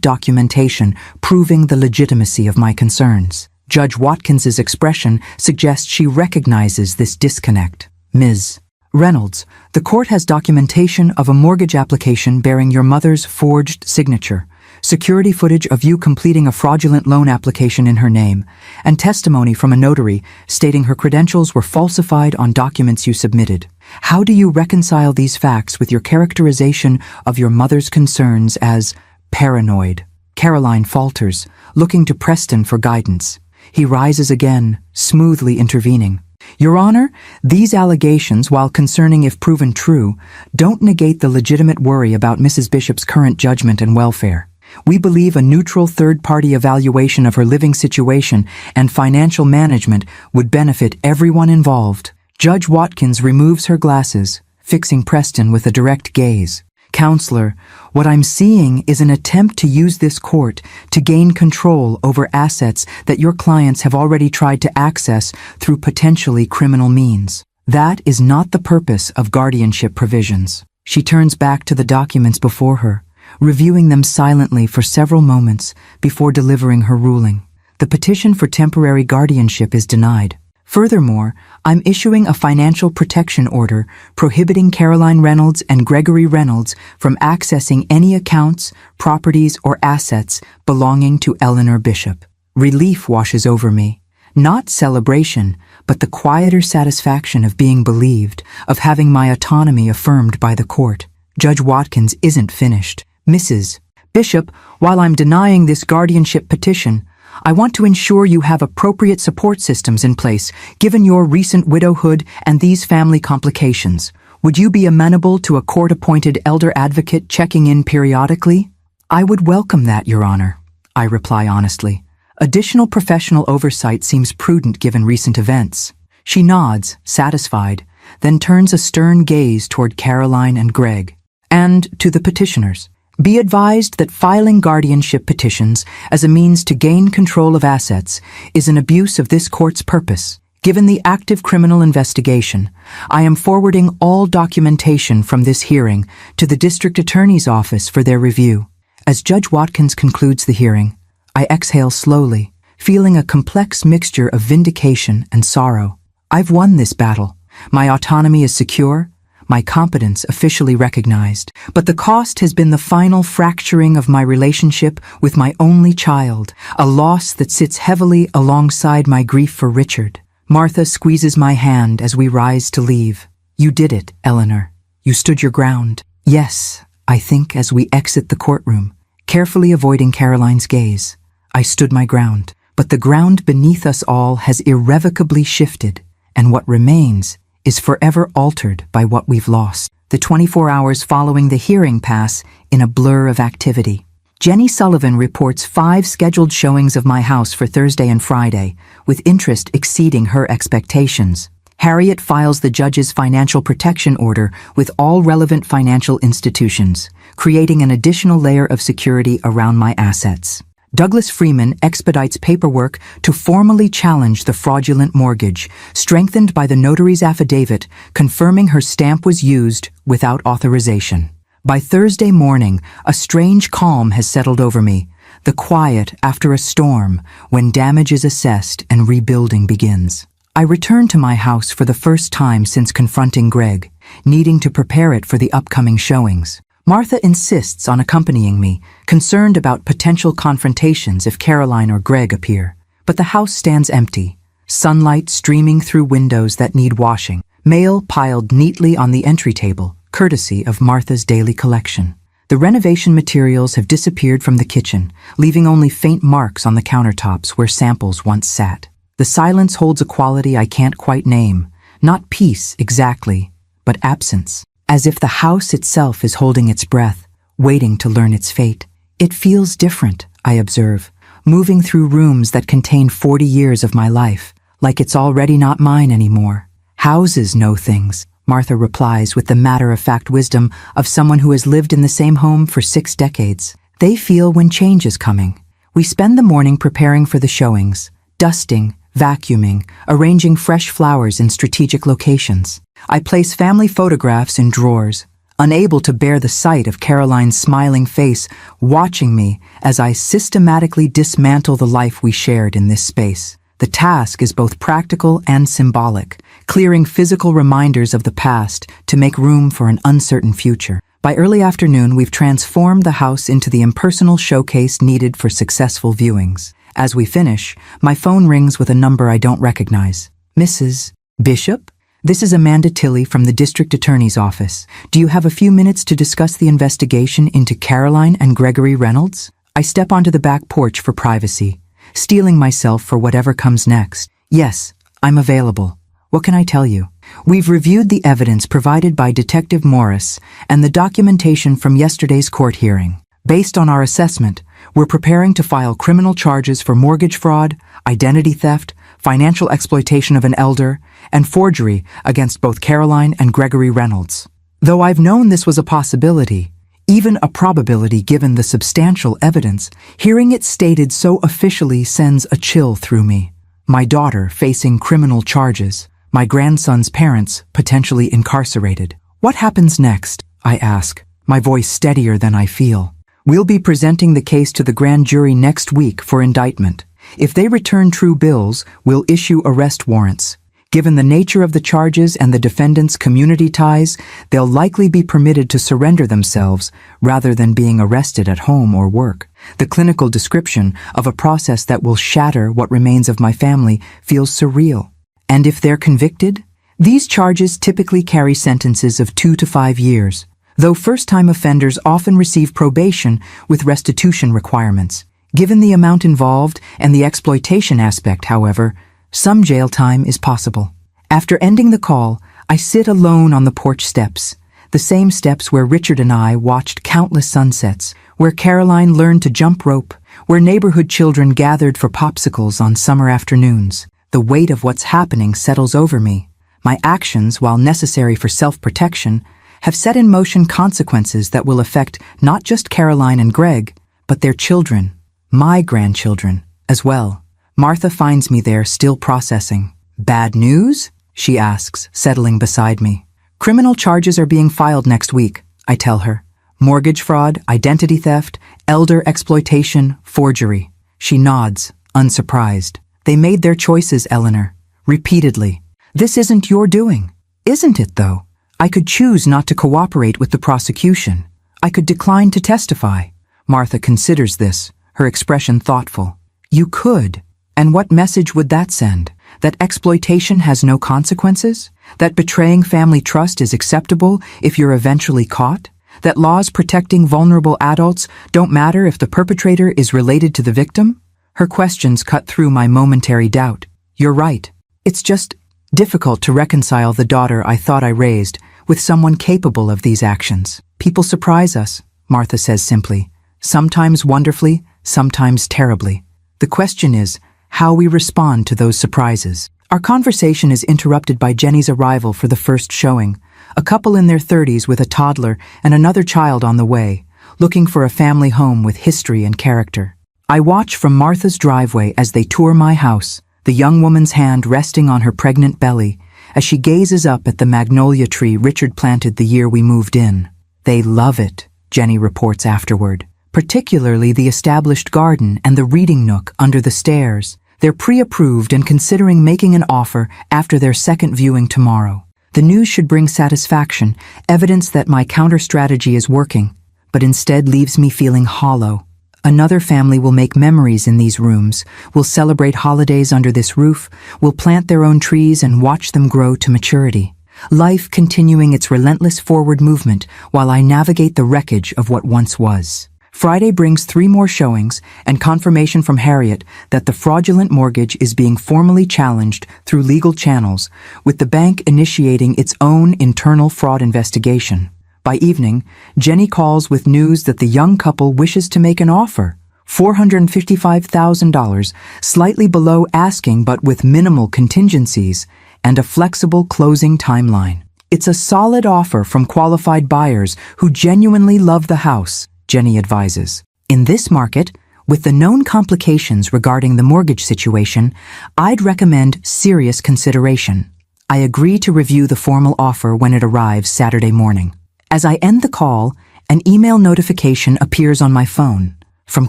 Speaker 1: documentation proving the legitimacy of my concerns. Judge Watkins's expression suggests she recognizes this disconnect. Ms. Reynolds, the court has documentation of a mortgage application bearing your mother's forged signature, security footage of you completing a fraudulent loan application in her name, and testimony from a notary stating her credentials were falsified on documents you submitted. How do you reconcile these facts with your characterization of your mother's concerns as paranoid? Caroline falters, looking to Preston for guidance. He rises again, smoothly intervening. Your Honor, these allegations, while concerning if proven true, don't negate the legitimate worry about Mrs. Bishop's current judgment and welfare. We believe a neutral third-party evaluation of her living situation and financial management would benefit everyone involved. Judge Watkins removes her glasses, fixing Preston with a direct gaze. Counselor, what I'm seeing is an attempt to use this court to gain control over assets that your clients have already tried to access through potentially criminal means. That is not the purpose of guardianship provisions. She turns back to the documents before her, reviewing them silently for several moments before delivering her ruling. The petition for temporary guardianship is denied. Furthermore, I'm issuing a financial protection order prohibiting Caroline Reynolds and Gregory Reynolds from accessing any accounts, properties, or assets belonging to Eleanor Bishop. Relief washes over me. Not celebration, but the quieter satisfaction of being believed, of having my autonomy affirmed by the court. Judge Watkins isn't finished. Mrs. Bishop, while I'm denying this guardianship petition, I want to ensure you have appropriate support systems in place, given your recent widowhood and these family complications. Would you be amenable to a court-appointed elder advocate checking in periodically? I would welcome that, Your Honor, I reply honestly. Additional professional oversight seems prudent given recent events. She nods, satisfied, then turns a stern gaze toward Caroline and Greg. And to the petitioners. Be advised that filing guardianship petitions as a means to gain control of assets is an abuse of this court's purpose. Given the active criminal investigation, I am forwarding all documentation from this hearing to the District Attorney's Office for their review. As Judge Watkins concludes the hearing, I exhale slowly, feeling a complex mixture of vindication and sorrow. I've won this battle. My autonomy is secure, my competence officially recognized, but the cost has been the final fracturing of my relationship with my only child, a loss that sits heavily alongside my grief for Richard. Martha squeezes my hand as we rise to leave. You did it, Eleanor. You stood your ground. Yes, I think as we exit the courtroom, carefully avoiding Caroline's gaze. I stood my ground, but the ground beneath us all has irrevocably shifted, and what remains is forever altered by what we've lost. The 24 hours following the hearing pass in a blur of activity. Jenny Sullivan reports 5 scheduled showings of my house for Thursday and Friday, with interest exceeding her expectations. Harriet files the judge's financial protection order with all relevant financial institutions, creating an additional layer of security around my assets. Douglas Freeman expedites paperwork to formally challenge the fraudulent mortgage, strengthened by the notary's affidavit confirming her stamp was used without authorization. By Thursday morning, a strange calm has settled over me, the quiet after a storm when damage is assessed and rebuilding begins. I return to my house for the first time since confronting Greg, needing to prepare it for the upcoming showings. Martha insists on accompanying me, concerned about potential confrontations if Caroline or Greg appear. But the house stands empty, sunlight streaming through windows that need washing, mail piled neatly on the entry table, courtesy of Martha's daily collection. The renovation materials have disappeared from the kitchen, leaving only faint marks on the countertops where samples once sat. The silence holds a quality I can't quite name, not peace exactly, but absence. As if the house itself is holding its breath, waiting to learn its fate. It feels different, I observe, moving through rooms that contain 40 years of my life, like it's already not mine anymore. Houses know things, Martha replies with the matter-of-fact wisdom of someone who has lived in the same home for 6 decades. They feel when change is coming. We spend the morning preparing for the showings, dusting, vacuuming, arranging fresh flowers in strategic locations. I place family photographs in drawers, unable to bear the sight of Caroline's smiling face watching me as I systematically dismantle the life we shared in this space. The task is both practical and symbolic, clearing physical reminders of the past to make room for an uncertain future. By early afternoon, we've transformed the house into the impersonal showcase needed for successful viewings. As we finish, my phone rings with a number I don't recognize. Mrs. Bishop? This is Amanda Tilley from the District Attorney's Office. Do you have a few minutes to discuss the investigation into Caroline and Gregory Reynolds? I step onto the back porch for privacy, steeling myself for whatever comes next. Yes, I'm available. What can I tell you? We've reviewed the evidence provided by Detective Morris and the documentation from yesterday's court hearing. Based on our assessment, we're preparing to file criminal charges for mortgage fraud, identity theft, financial exploitation of an elder, and forgery against both Caroline and Gregory Reynolds. Though I've known this was a possibility, even a probability given the substantial evidence, hearing it stated so officially sends a chill through me. My daughter facing criminal charges, my grandson's parents potentially incarcerated. What happens next? I ask, my voice steadier than I feel. We'll be presenting the case to the grand jury next week for indictment. If they return true bills, we'll issue arrest warrants. Given the nature of the charges and the defendant's community ties, they'll likely be permitted to surrender themselves rather than being arrested at home or work. The clinical description of a process that will shatter what remains of my family feels surreal. And if they're convicted? These charges typically carry sentences of 2 to 5 years, though first-time offenders often receive probation with restitution requirements. Given the amount involved and the exploitation aspect, however, some jail time is possible. After ending the call, I sit alone on the porch steps, the same steps where Richard and I watched countless sunsets, where Caroline learned to jump rope, where neighborhood children gathered for popsicles on summer afternoons. The weight of what's happening settles over me. My actions, while necessary for self-protection, have set in motion consequences that will affect not just Caroline and Greg, but their children, my grandchildren, as well. Martha finds me there, still processing. Bad news? She asks, settling beside me. Criminal charges are being filed next week, I tell her. Mortgage fraud, identity theft, elder exploitation, forgery. She nods, unsurprised. They made their choices, Eleanor. Repeatedly. This isn't your doing. Isn't it, though? I could choose not to cooperate with the prosecution. I could decline to testify. Martha considers this, her expression thoughtful. You could. And what message would that send? That exploitation has no consequences? That betraying family trust is acceptable if you're eventually caught? That laws protecting vulnerable adults don't matter if the perpetrator is related to the victim? Her questions cut through my momentary doubt. You're right. It's just difficult to reconcile the daughter I thought I raised with someone capable of these actions. People surprise us, Martha says simply. Sometimes wonderfully, sometimes terribly. The question is how we respond to those surprises. Our conversation is interrupted by Jenny's arrival for the first showing, a couple in their 30s with a toddler and another child on the way, looking for a family home with history and character. I watch from Martha's driveway as they tour my house, the young woman's hand resting on her pregnant belly as she gazes up at the magnolia tree Richard planted the year we moved in. They love it, Jenny reports afterward, particularly the established garden and the reading nook under the stairs. They're pre-approved and considering making an offer after their second viewing tomorrow. The news should bring satisfaction, evidence that my counter-strategy is working, but instead leaves me feeling hollow. Another family will make memories in these rooms, will celebrate holidays under this roof, will plant their own trees and watch them grow to maturity. Life continuing its relentless forward movement while I navigate the wreckage of what once was. Friday brings 3 more showings and confirmation from Harriet that the fraudulent mortgage is being formally challenged through legal channels, with the bank initiating its own internal fraud investigation. By evening, Jenny calls with news that the young couple wishes to make an offer, $455,000, slightly below asking but with minimal contingencies, and a flexible closing timeline. It's a solid offer from qualified buyers who genuinely love the house, Jenny advises. In this market, with the known complications regarding the mortgage situation, I'd recommend serious consideration. I agree to review the formal offer when it arrives Saturday morning. As I end the call, an email notification appears on my phone. From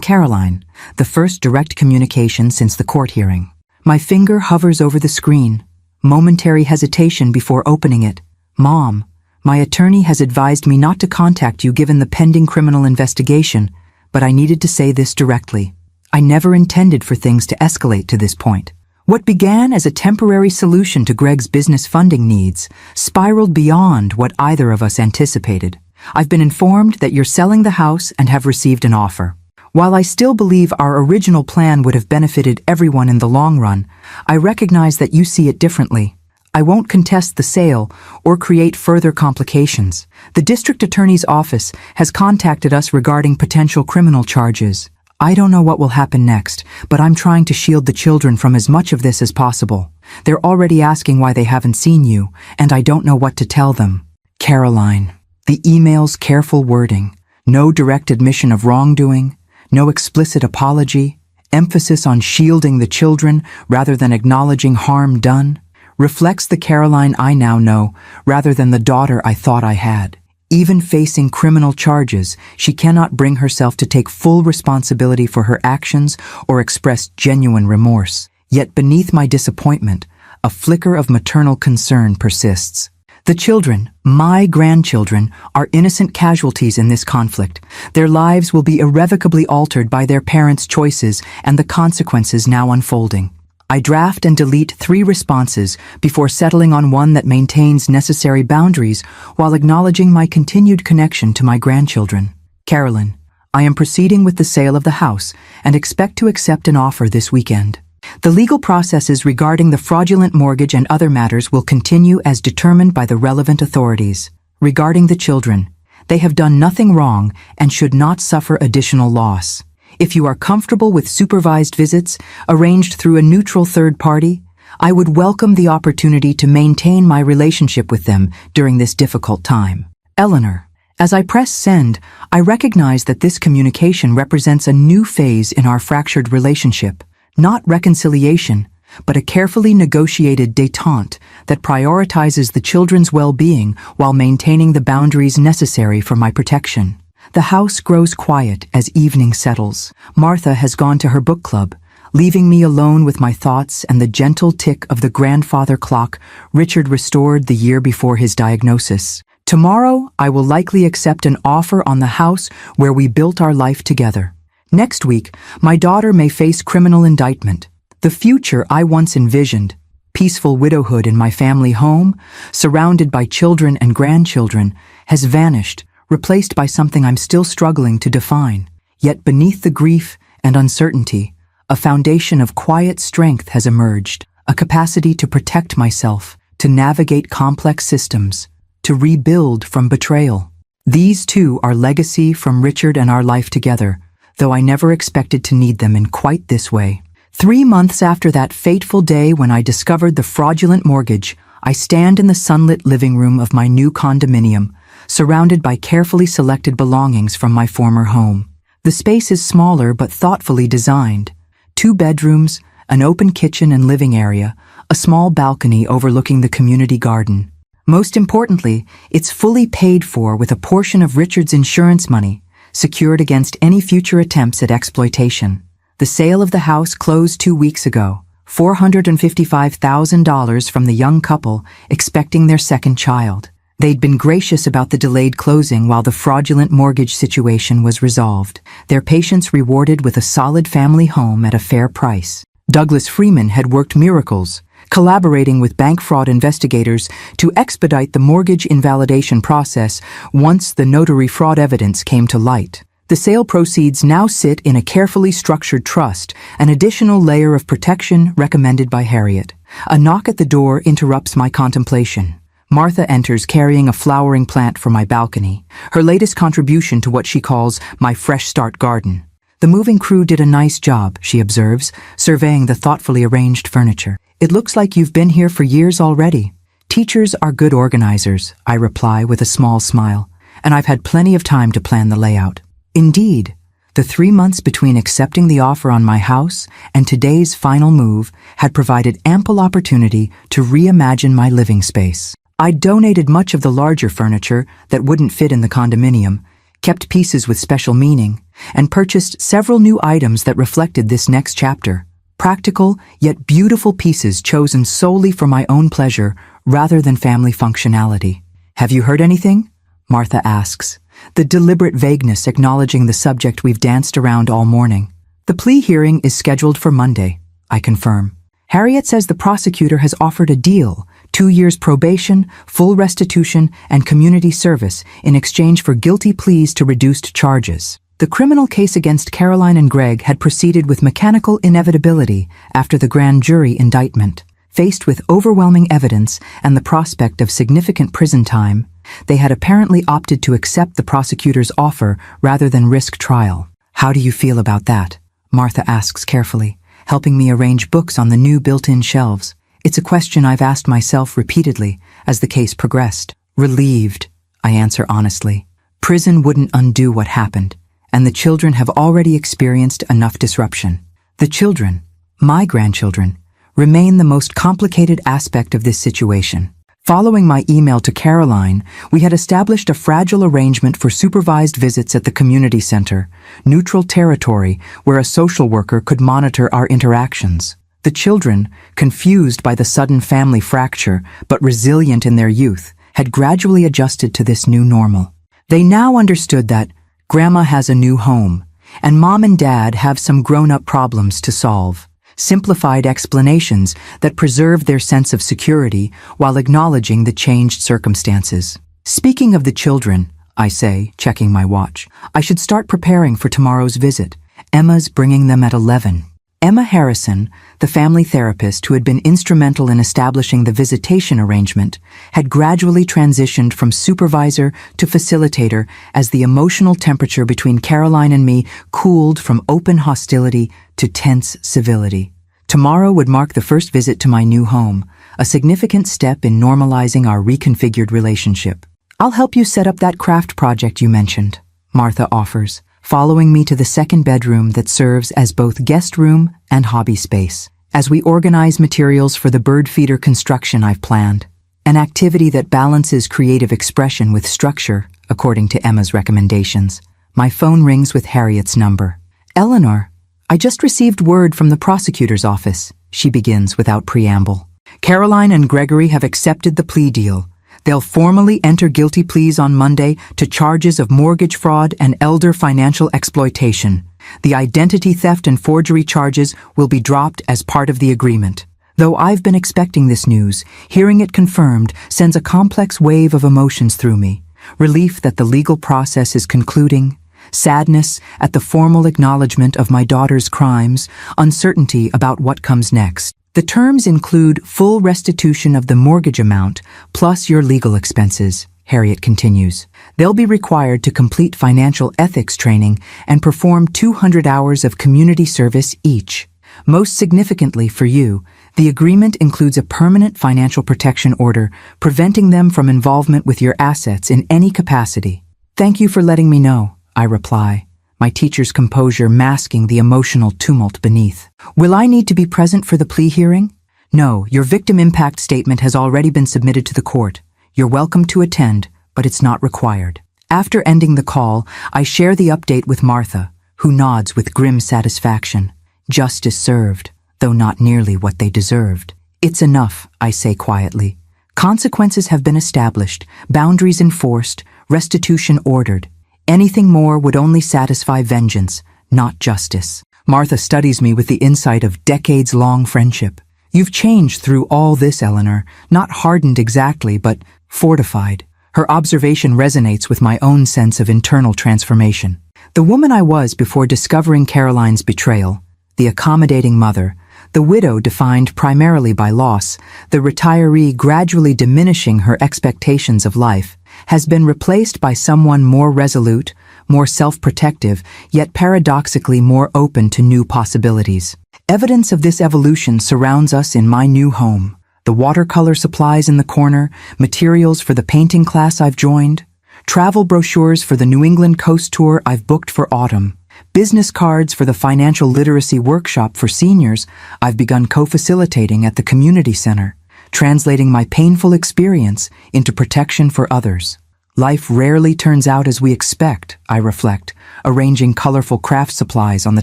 Speaker 1: Caroline, the first direct communication since the court hearing. My finger hovers over the screen. Momentary hesitation before opening it. Mom, my attorney has advised me not to contact you given the pending criminal investigation, but I needed to say this directly. I never intended for things to escalate to this point. What began as a temporary solution to Greg's business funding needs spiraled beyond what either of us anticipated. I've been informed that you're selling the house and have received an offer. While I still believe our original plan would have benefited everyone in the long run, I recognize that you see it differently. I won't contest the sale or create further complications. The district attorney's office has contacted us regarding potential criminal charges. I don't know what will happen next, but I'm trying to shield the children from as much of this as possible. They're already asking why they haven't seen you, and I don't know what to tell them. Caroline. The email's careful wording. No direct admission of wrongdoing, no explicit apology, emphasis on shielding the children rather than acknowledging harm done, reflects the Caroline I now know rather than the daughter I thought I had. Even facing criminal charges, she cannot bring herself to take full responsibility for her actions or express genuine remorse. Yet beneath my disappointment, a flicker of maternal concern persists. The children, my grandchildren, are innocent casualties in this conflict. Their lives will be irrevocably altered by their parents' choices and the consequences now unfolding. I draft and delete 3 responses before settling on one that maintains necessary boundaries while acknowledging my continued connection to my grandchildren. Carolyn, I am proceeding with the sale of the house and expect to accept an offer this weekend. The legal processes regarding the fraudulent mortgage and other matters will continue as determined by the relevant authorities. Regarding the children, they have done nothing wrong and should not suffer additional loss. If you are comfortable with supervised visits arranged through a neutral third party, I would welcome the opportunity to maintain my relationship with them during this difficult time. Eleanor, as I press send, I recognize that this communication represents a new phase in our fractured relationship. Not reconciliation, but a carefully negotiated détente that prioritizes the children's well-being while maintaining the boundaries necessary for my protection. The house grows quiet as evening settles. Martha has gone to her book club, leaving me alone with my thoughts and the gentle tick of the grandfather clock Richard restored the year before his diagnosis. Tomorrow, I will likely accept an offer on the house where we built our life together. Next week, my daughter may face criminal indictment. The future I once envisioned, peaceful widowhood in my family home, surrounded by children and grandchildren, has vanished, replaced by something I'm still struggling to define. Yet beneath the grief and uncertainty, a foundation of quiet strength has emerged, a capacity to protect myself, to navigate complex systems, to rebuild from betrayal. These too are legacy from Richard and our life together, though I never expected to need them in quite this way. 3 months after that fateful day when I discovered the fraudulent mortgage, I stand in the sunlit living room of my new condominium, surrounded by carefully selected belongings from my former home. The space is smaller but thoughtfully designed. 2 bedrooms, an open kitchen and living area, a small balcony overlooking the community garden. Most importantly, it's fully paid for with a portion of Richard's insurance money, secured against any future attempts at exploitation. The sale of the house closed 2 weeks ago, $455,000 from the young couple expecting their second child. They'd been gracious about the delayed closing while the fraudulent mortgage situation was resolved, their patience rewarded with a solid family home at a fair price. Douglas Freeman had worked miracles, collaborating with bank fraud investigators to expedite the mortgage invalidation process once the notary fraud evidence came to light. The sale proceeds now sit in a carefully structured trust, an additional layer of protection recommended by Harriet. A knock at the door interrupts my contemplation. Martha enters carrying a flowering plant for my balcony, her latest contribution to what she calls my fresh start garden. The moving crew did a nice job, she observes, surveying the thoughtfully arranged furniture. It looks like you've been here for years already. Teachers are good organizers, I reply with a small smile, and I've had plenty of time to plan the layout. Indeed, the 3 months between accepting the offer on my house and today's final move had provided ample opportunity to reimagine my living space. I donated much of the larger furniture that wouldn't fit in the condominium, kept pieces with special meaning, and purchased several new items that reflected this next chapter. Practical, yet beautiful pieces chosen solely for my own pleasure rather than family functionality. Have you heard anything? Martha asks, the deliberate vagueness acknowledging the subject we've danced around all morning. The plea hearing is scheduled for Monday, I confirm. Harriet says the prosecutor has offered a deal, 2 years probation, full restitution, and community service in exchange for guilty pleas to reduced charges. The criminal case against Caroline and Greg had proceeded with mechanical inevitability after the grand jury indictment. Faced with overwhelming evidence and the prospect of significant prison time, they had apparently opted to accept the prosecutor's offer rather than risk trial. "How do you feel about that?" Martha asks carefully, helping me arrange books on the new built-in shelves. It's a question I've asked myself repeatedly as the case progressed. "Relieved," I answer honestly. Prison wouldn't undo what happened, and the children have already experienced enough disruption. The children, my grandchildren, remain the most complicated aspect of this situation. Following my email to Caroline, we had established a fragile arrangement for supervised visits at the community center, neutral territory where a social worker could monitor our interactions. The children, confused by the sudden family fracture but resilient in their youth, had gradually adjusted to this new normal. They now understood that Grandma has a new home, and Mom and Dad have some grown-up problems to solve. Simplified explanations that preserve their sense of security while acknowledging the changed circumstances. "Speaking of the children," I say, checking my watch, "I should start preparing for tomorrow's visit. Emma's bringing them at 11. Emma Harrison, the family therapist who had been instrumental in establishing the visitation arrangement, had gradually transitioned from supervisor to facilitator as the emotional temperature between Caroline and me cooled from open hostility to tense civility. Tomorrow would mark the first visit to my new home, a significant step in normalizing our reconfigured relationship. "I'll help you set up that craft project you mentioned," Martha offers, following me to the second bedroom that serves as both guest room and hobby space. As we organize materials for the bird feeder construction I've planned, an activity that balances creative expression with structure, according to Emma's recommendations, my phone rings with Harriet's number. "Eleanor, I just received word from the prosecutor's office," she begins without preamble. "Caroline and Gregory have accepted the plea deal. They'll formally enter guilty pleas on Monday to charges of mortgage fraud and elder financial exploitation. The identity theft and forgery charges will be dropped as part of the agreement." Though I've been expecting this news, hearing it confirmed sends a complex wave of emotions through me. Relief that the legal process is concluding, sadness at the formal acknowledgement of my daughter's crimes, uncertainty about what comes next. The terms include full restitution of the mortgage amount plus your legal expenses, Harriet continues. They'll be required to complete financial ethics training and perform 200 hours of community service each. Most significantly for you, the agreement includes a permanent financial protection order preventing them from involvement with your assets in any capacity. "Thank you for letting me know," I reply, my teacher's composure masking the emotional tumult beneath. "Will I need to be present for the plea hearing?" "No, your victim impact statement has already been submitted to the court. You're welcome to attend, but it's not required." After ending the call, I share the update with Martha, who nods with grim satisfaction. Justice served, though not nearly what they deserved. "It's enough," I say quietly. "Consequences have been established, boundaries enforced, restitution ordered. Anything more would only satisfy vengeance, not justice." Martha studies me with the insight of decades-long friendship. "You've changed through all this, Eleanor, not hardened exactly, but fortified." Her observation resonates with my own sense of internal transformation. The woman I was before discovering Caroline's betrayal, the accommodating mother, the widow defined primarily by loss, the retiree gradually diminishing her expectations of life, has been replaced by someone more resolute, more self-protective, yet paradoxically more open to new possibilities. Evidence of this evolution surrounds us in my new home. The watercolor supplies in the corner, materials for the painting class I've joined, travel brochures for the New England coast tour I've booked for autumn, business cards for the financial literacy workshop for seniors I've begun co-facilitating at the community center, translating my painful experience into protection for others. Life rarely turns out as we expect, I reflect, arranging colorful craft supplies on the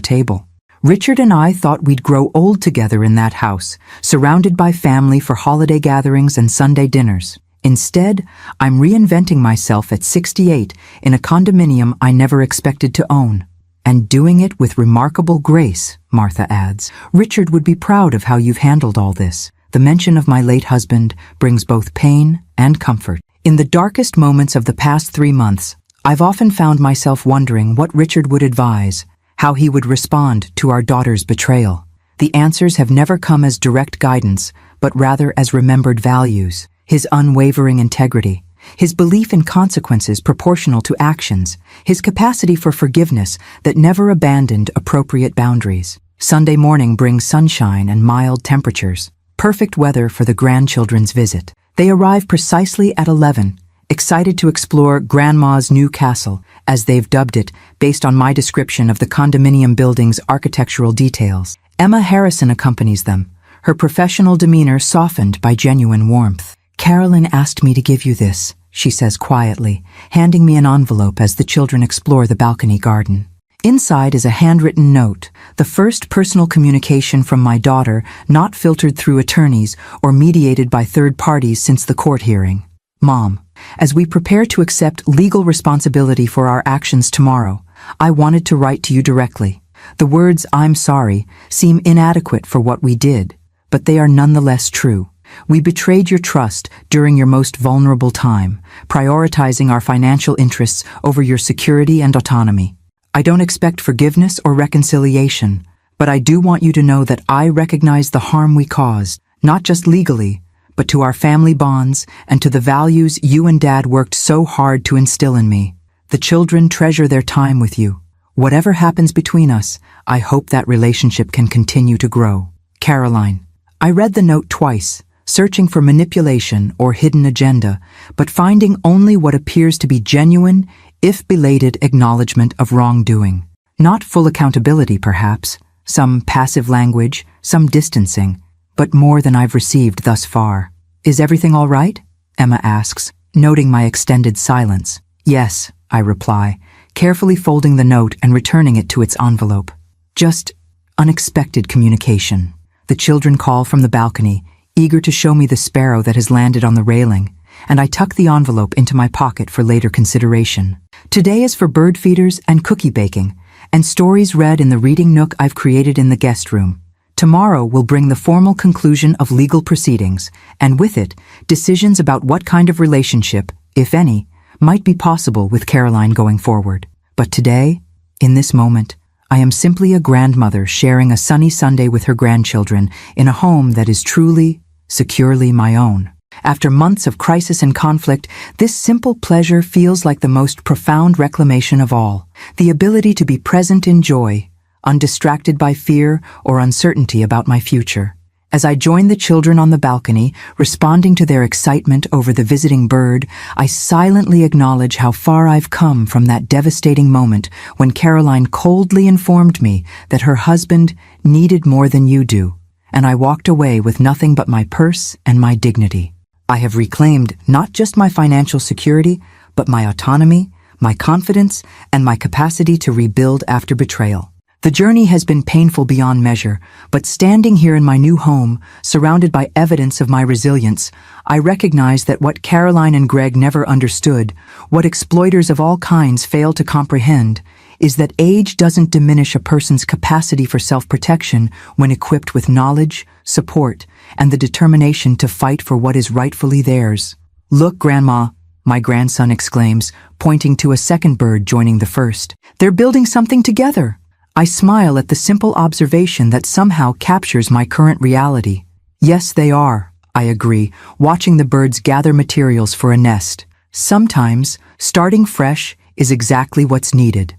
Speaker 1: table. Richard and I thought we'd grow old together in that house, surrounded by family for holiday gatherings and Sunday dinners. Instead, I'm reinventing myself at 68 in a condominium I never expected to own. And doing it with remarkable grace, Martha adds. "Richard would be proud of how you've handled all this. The mention of my late husband brings both pain and comfort." In the darkest moments of the past 3 months, I've often found myself wondering what Richard would advise, how he would respond to our daughter's betrayal. The answers have never come as direct guidance, but rather as remembered values. His unwavering integrity, his belief in consequences proportional to actions, his capacity for forgiveness that never abandoned appropriate boundaries. Sunday morning brings sunshine and mild temperatures, perfect weather for the grandchildren's visit. They arrive precisely at 11, excited to explore Grandma's new castle, as they've dubbed it, based on my description of the condominium building's architectural details. Emma Harrison accompanies them, her professional demeanor softened by genuine warmth. "Carolyn asked me to give you this," she says quietly, handing me an envelope as the children explore the balcony garden. Inside is a handwritten note, the first personal communication from my daughter not filtered through attorneys or mediated by third parties since the court hearing. "Mom, as we prepare to accept legal responsibility for our actions tomorrow, I wanted to write to you directly. The words 'I'm sorry' seem inadequate for what we did, but they are nonetheless true. We betrayed your trust during your most vulnerable time, prioritizing our financial interests over your security and autonomy. I don't expect forgiveness or reconciliation, but I do want you to know that I recognize the harm we caused, not just legally, but to our family bonds and to the values you and Dad worked so hard to instill in me. The children treasure their time with you. Whatever happens between us, I hope that relationship can continue to grow. Caroline." I read the note twice, searching for manipulation or hidden agenda, but finding only what appears to be genuine, if belated, acknowledgement of wrongdoing. Not full accountability, perhaps, some passive language, some distancing, but more than I've received thus far. "Is everything all right?" Emma asks, noting my extended silence. "Yes," I reply, carefully folding the note and returning it to its envelope. Just unexpected communication. The children call from the balcony, eager to show me the sparrow that has landed on the railing, and I tuck the envelope into my pocket for later consideration. Today is for bird feeders and cookie baking, and stories read in the reading nook I've created in the guest room. Tomorrow will bring the formal conclusion of legal proceedings, and with it, decisions about what kind of relationship, if any, might be possible with Caroline going forward. But today, in this moment, I am simply a grandmother sharing a sunny Sunday with her grandchildren in a home that is truly, securely my own. After months of crisis and conflict, this simple pleasure feels like the most profound reclamation of all, the ability to be present in joy, undistracted by fear or uncertainty about my future. As I join the children on the balcony, responding to their excitement over the visiting bird, I silently acknowledge how far I've come from that devastating moment when Caroline coldly informed me that her husband needed more than you do, and I walked away with nothing but my purse and my dignity. I have reclaimed not just my financial security, but my autonomy, my confidence, and my capacity to rebuild after betrayal. The journey has been painful beyond measure, but standing here in my new home, surrounded by evidence of my resilience, I recognize that what Caroline and Greg never understood, what exploiters of all kinds fail to comprehend, is that age doesn't diminish a person's capacity for self-protection when equipped with knowledge, support, and the determination to fight for what is rightfully theirs. "Look, Grandma," my grandson exclaims, pointing to a second bird joining the first. "They're building something together." I smile at the simple observation that somehow captures my current reality. "Yes, they are," I agree, watching the birds gather materials for a nest. Sometimes, starting fresh is exactly what's needed.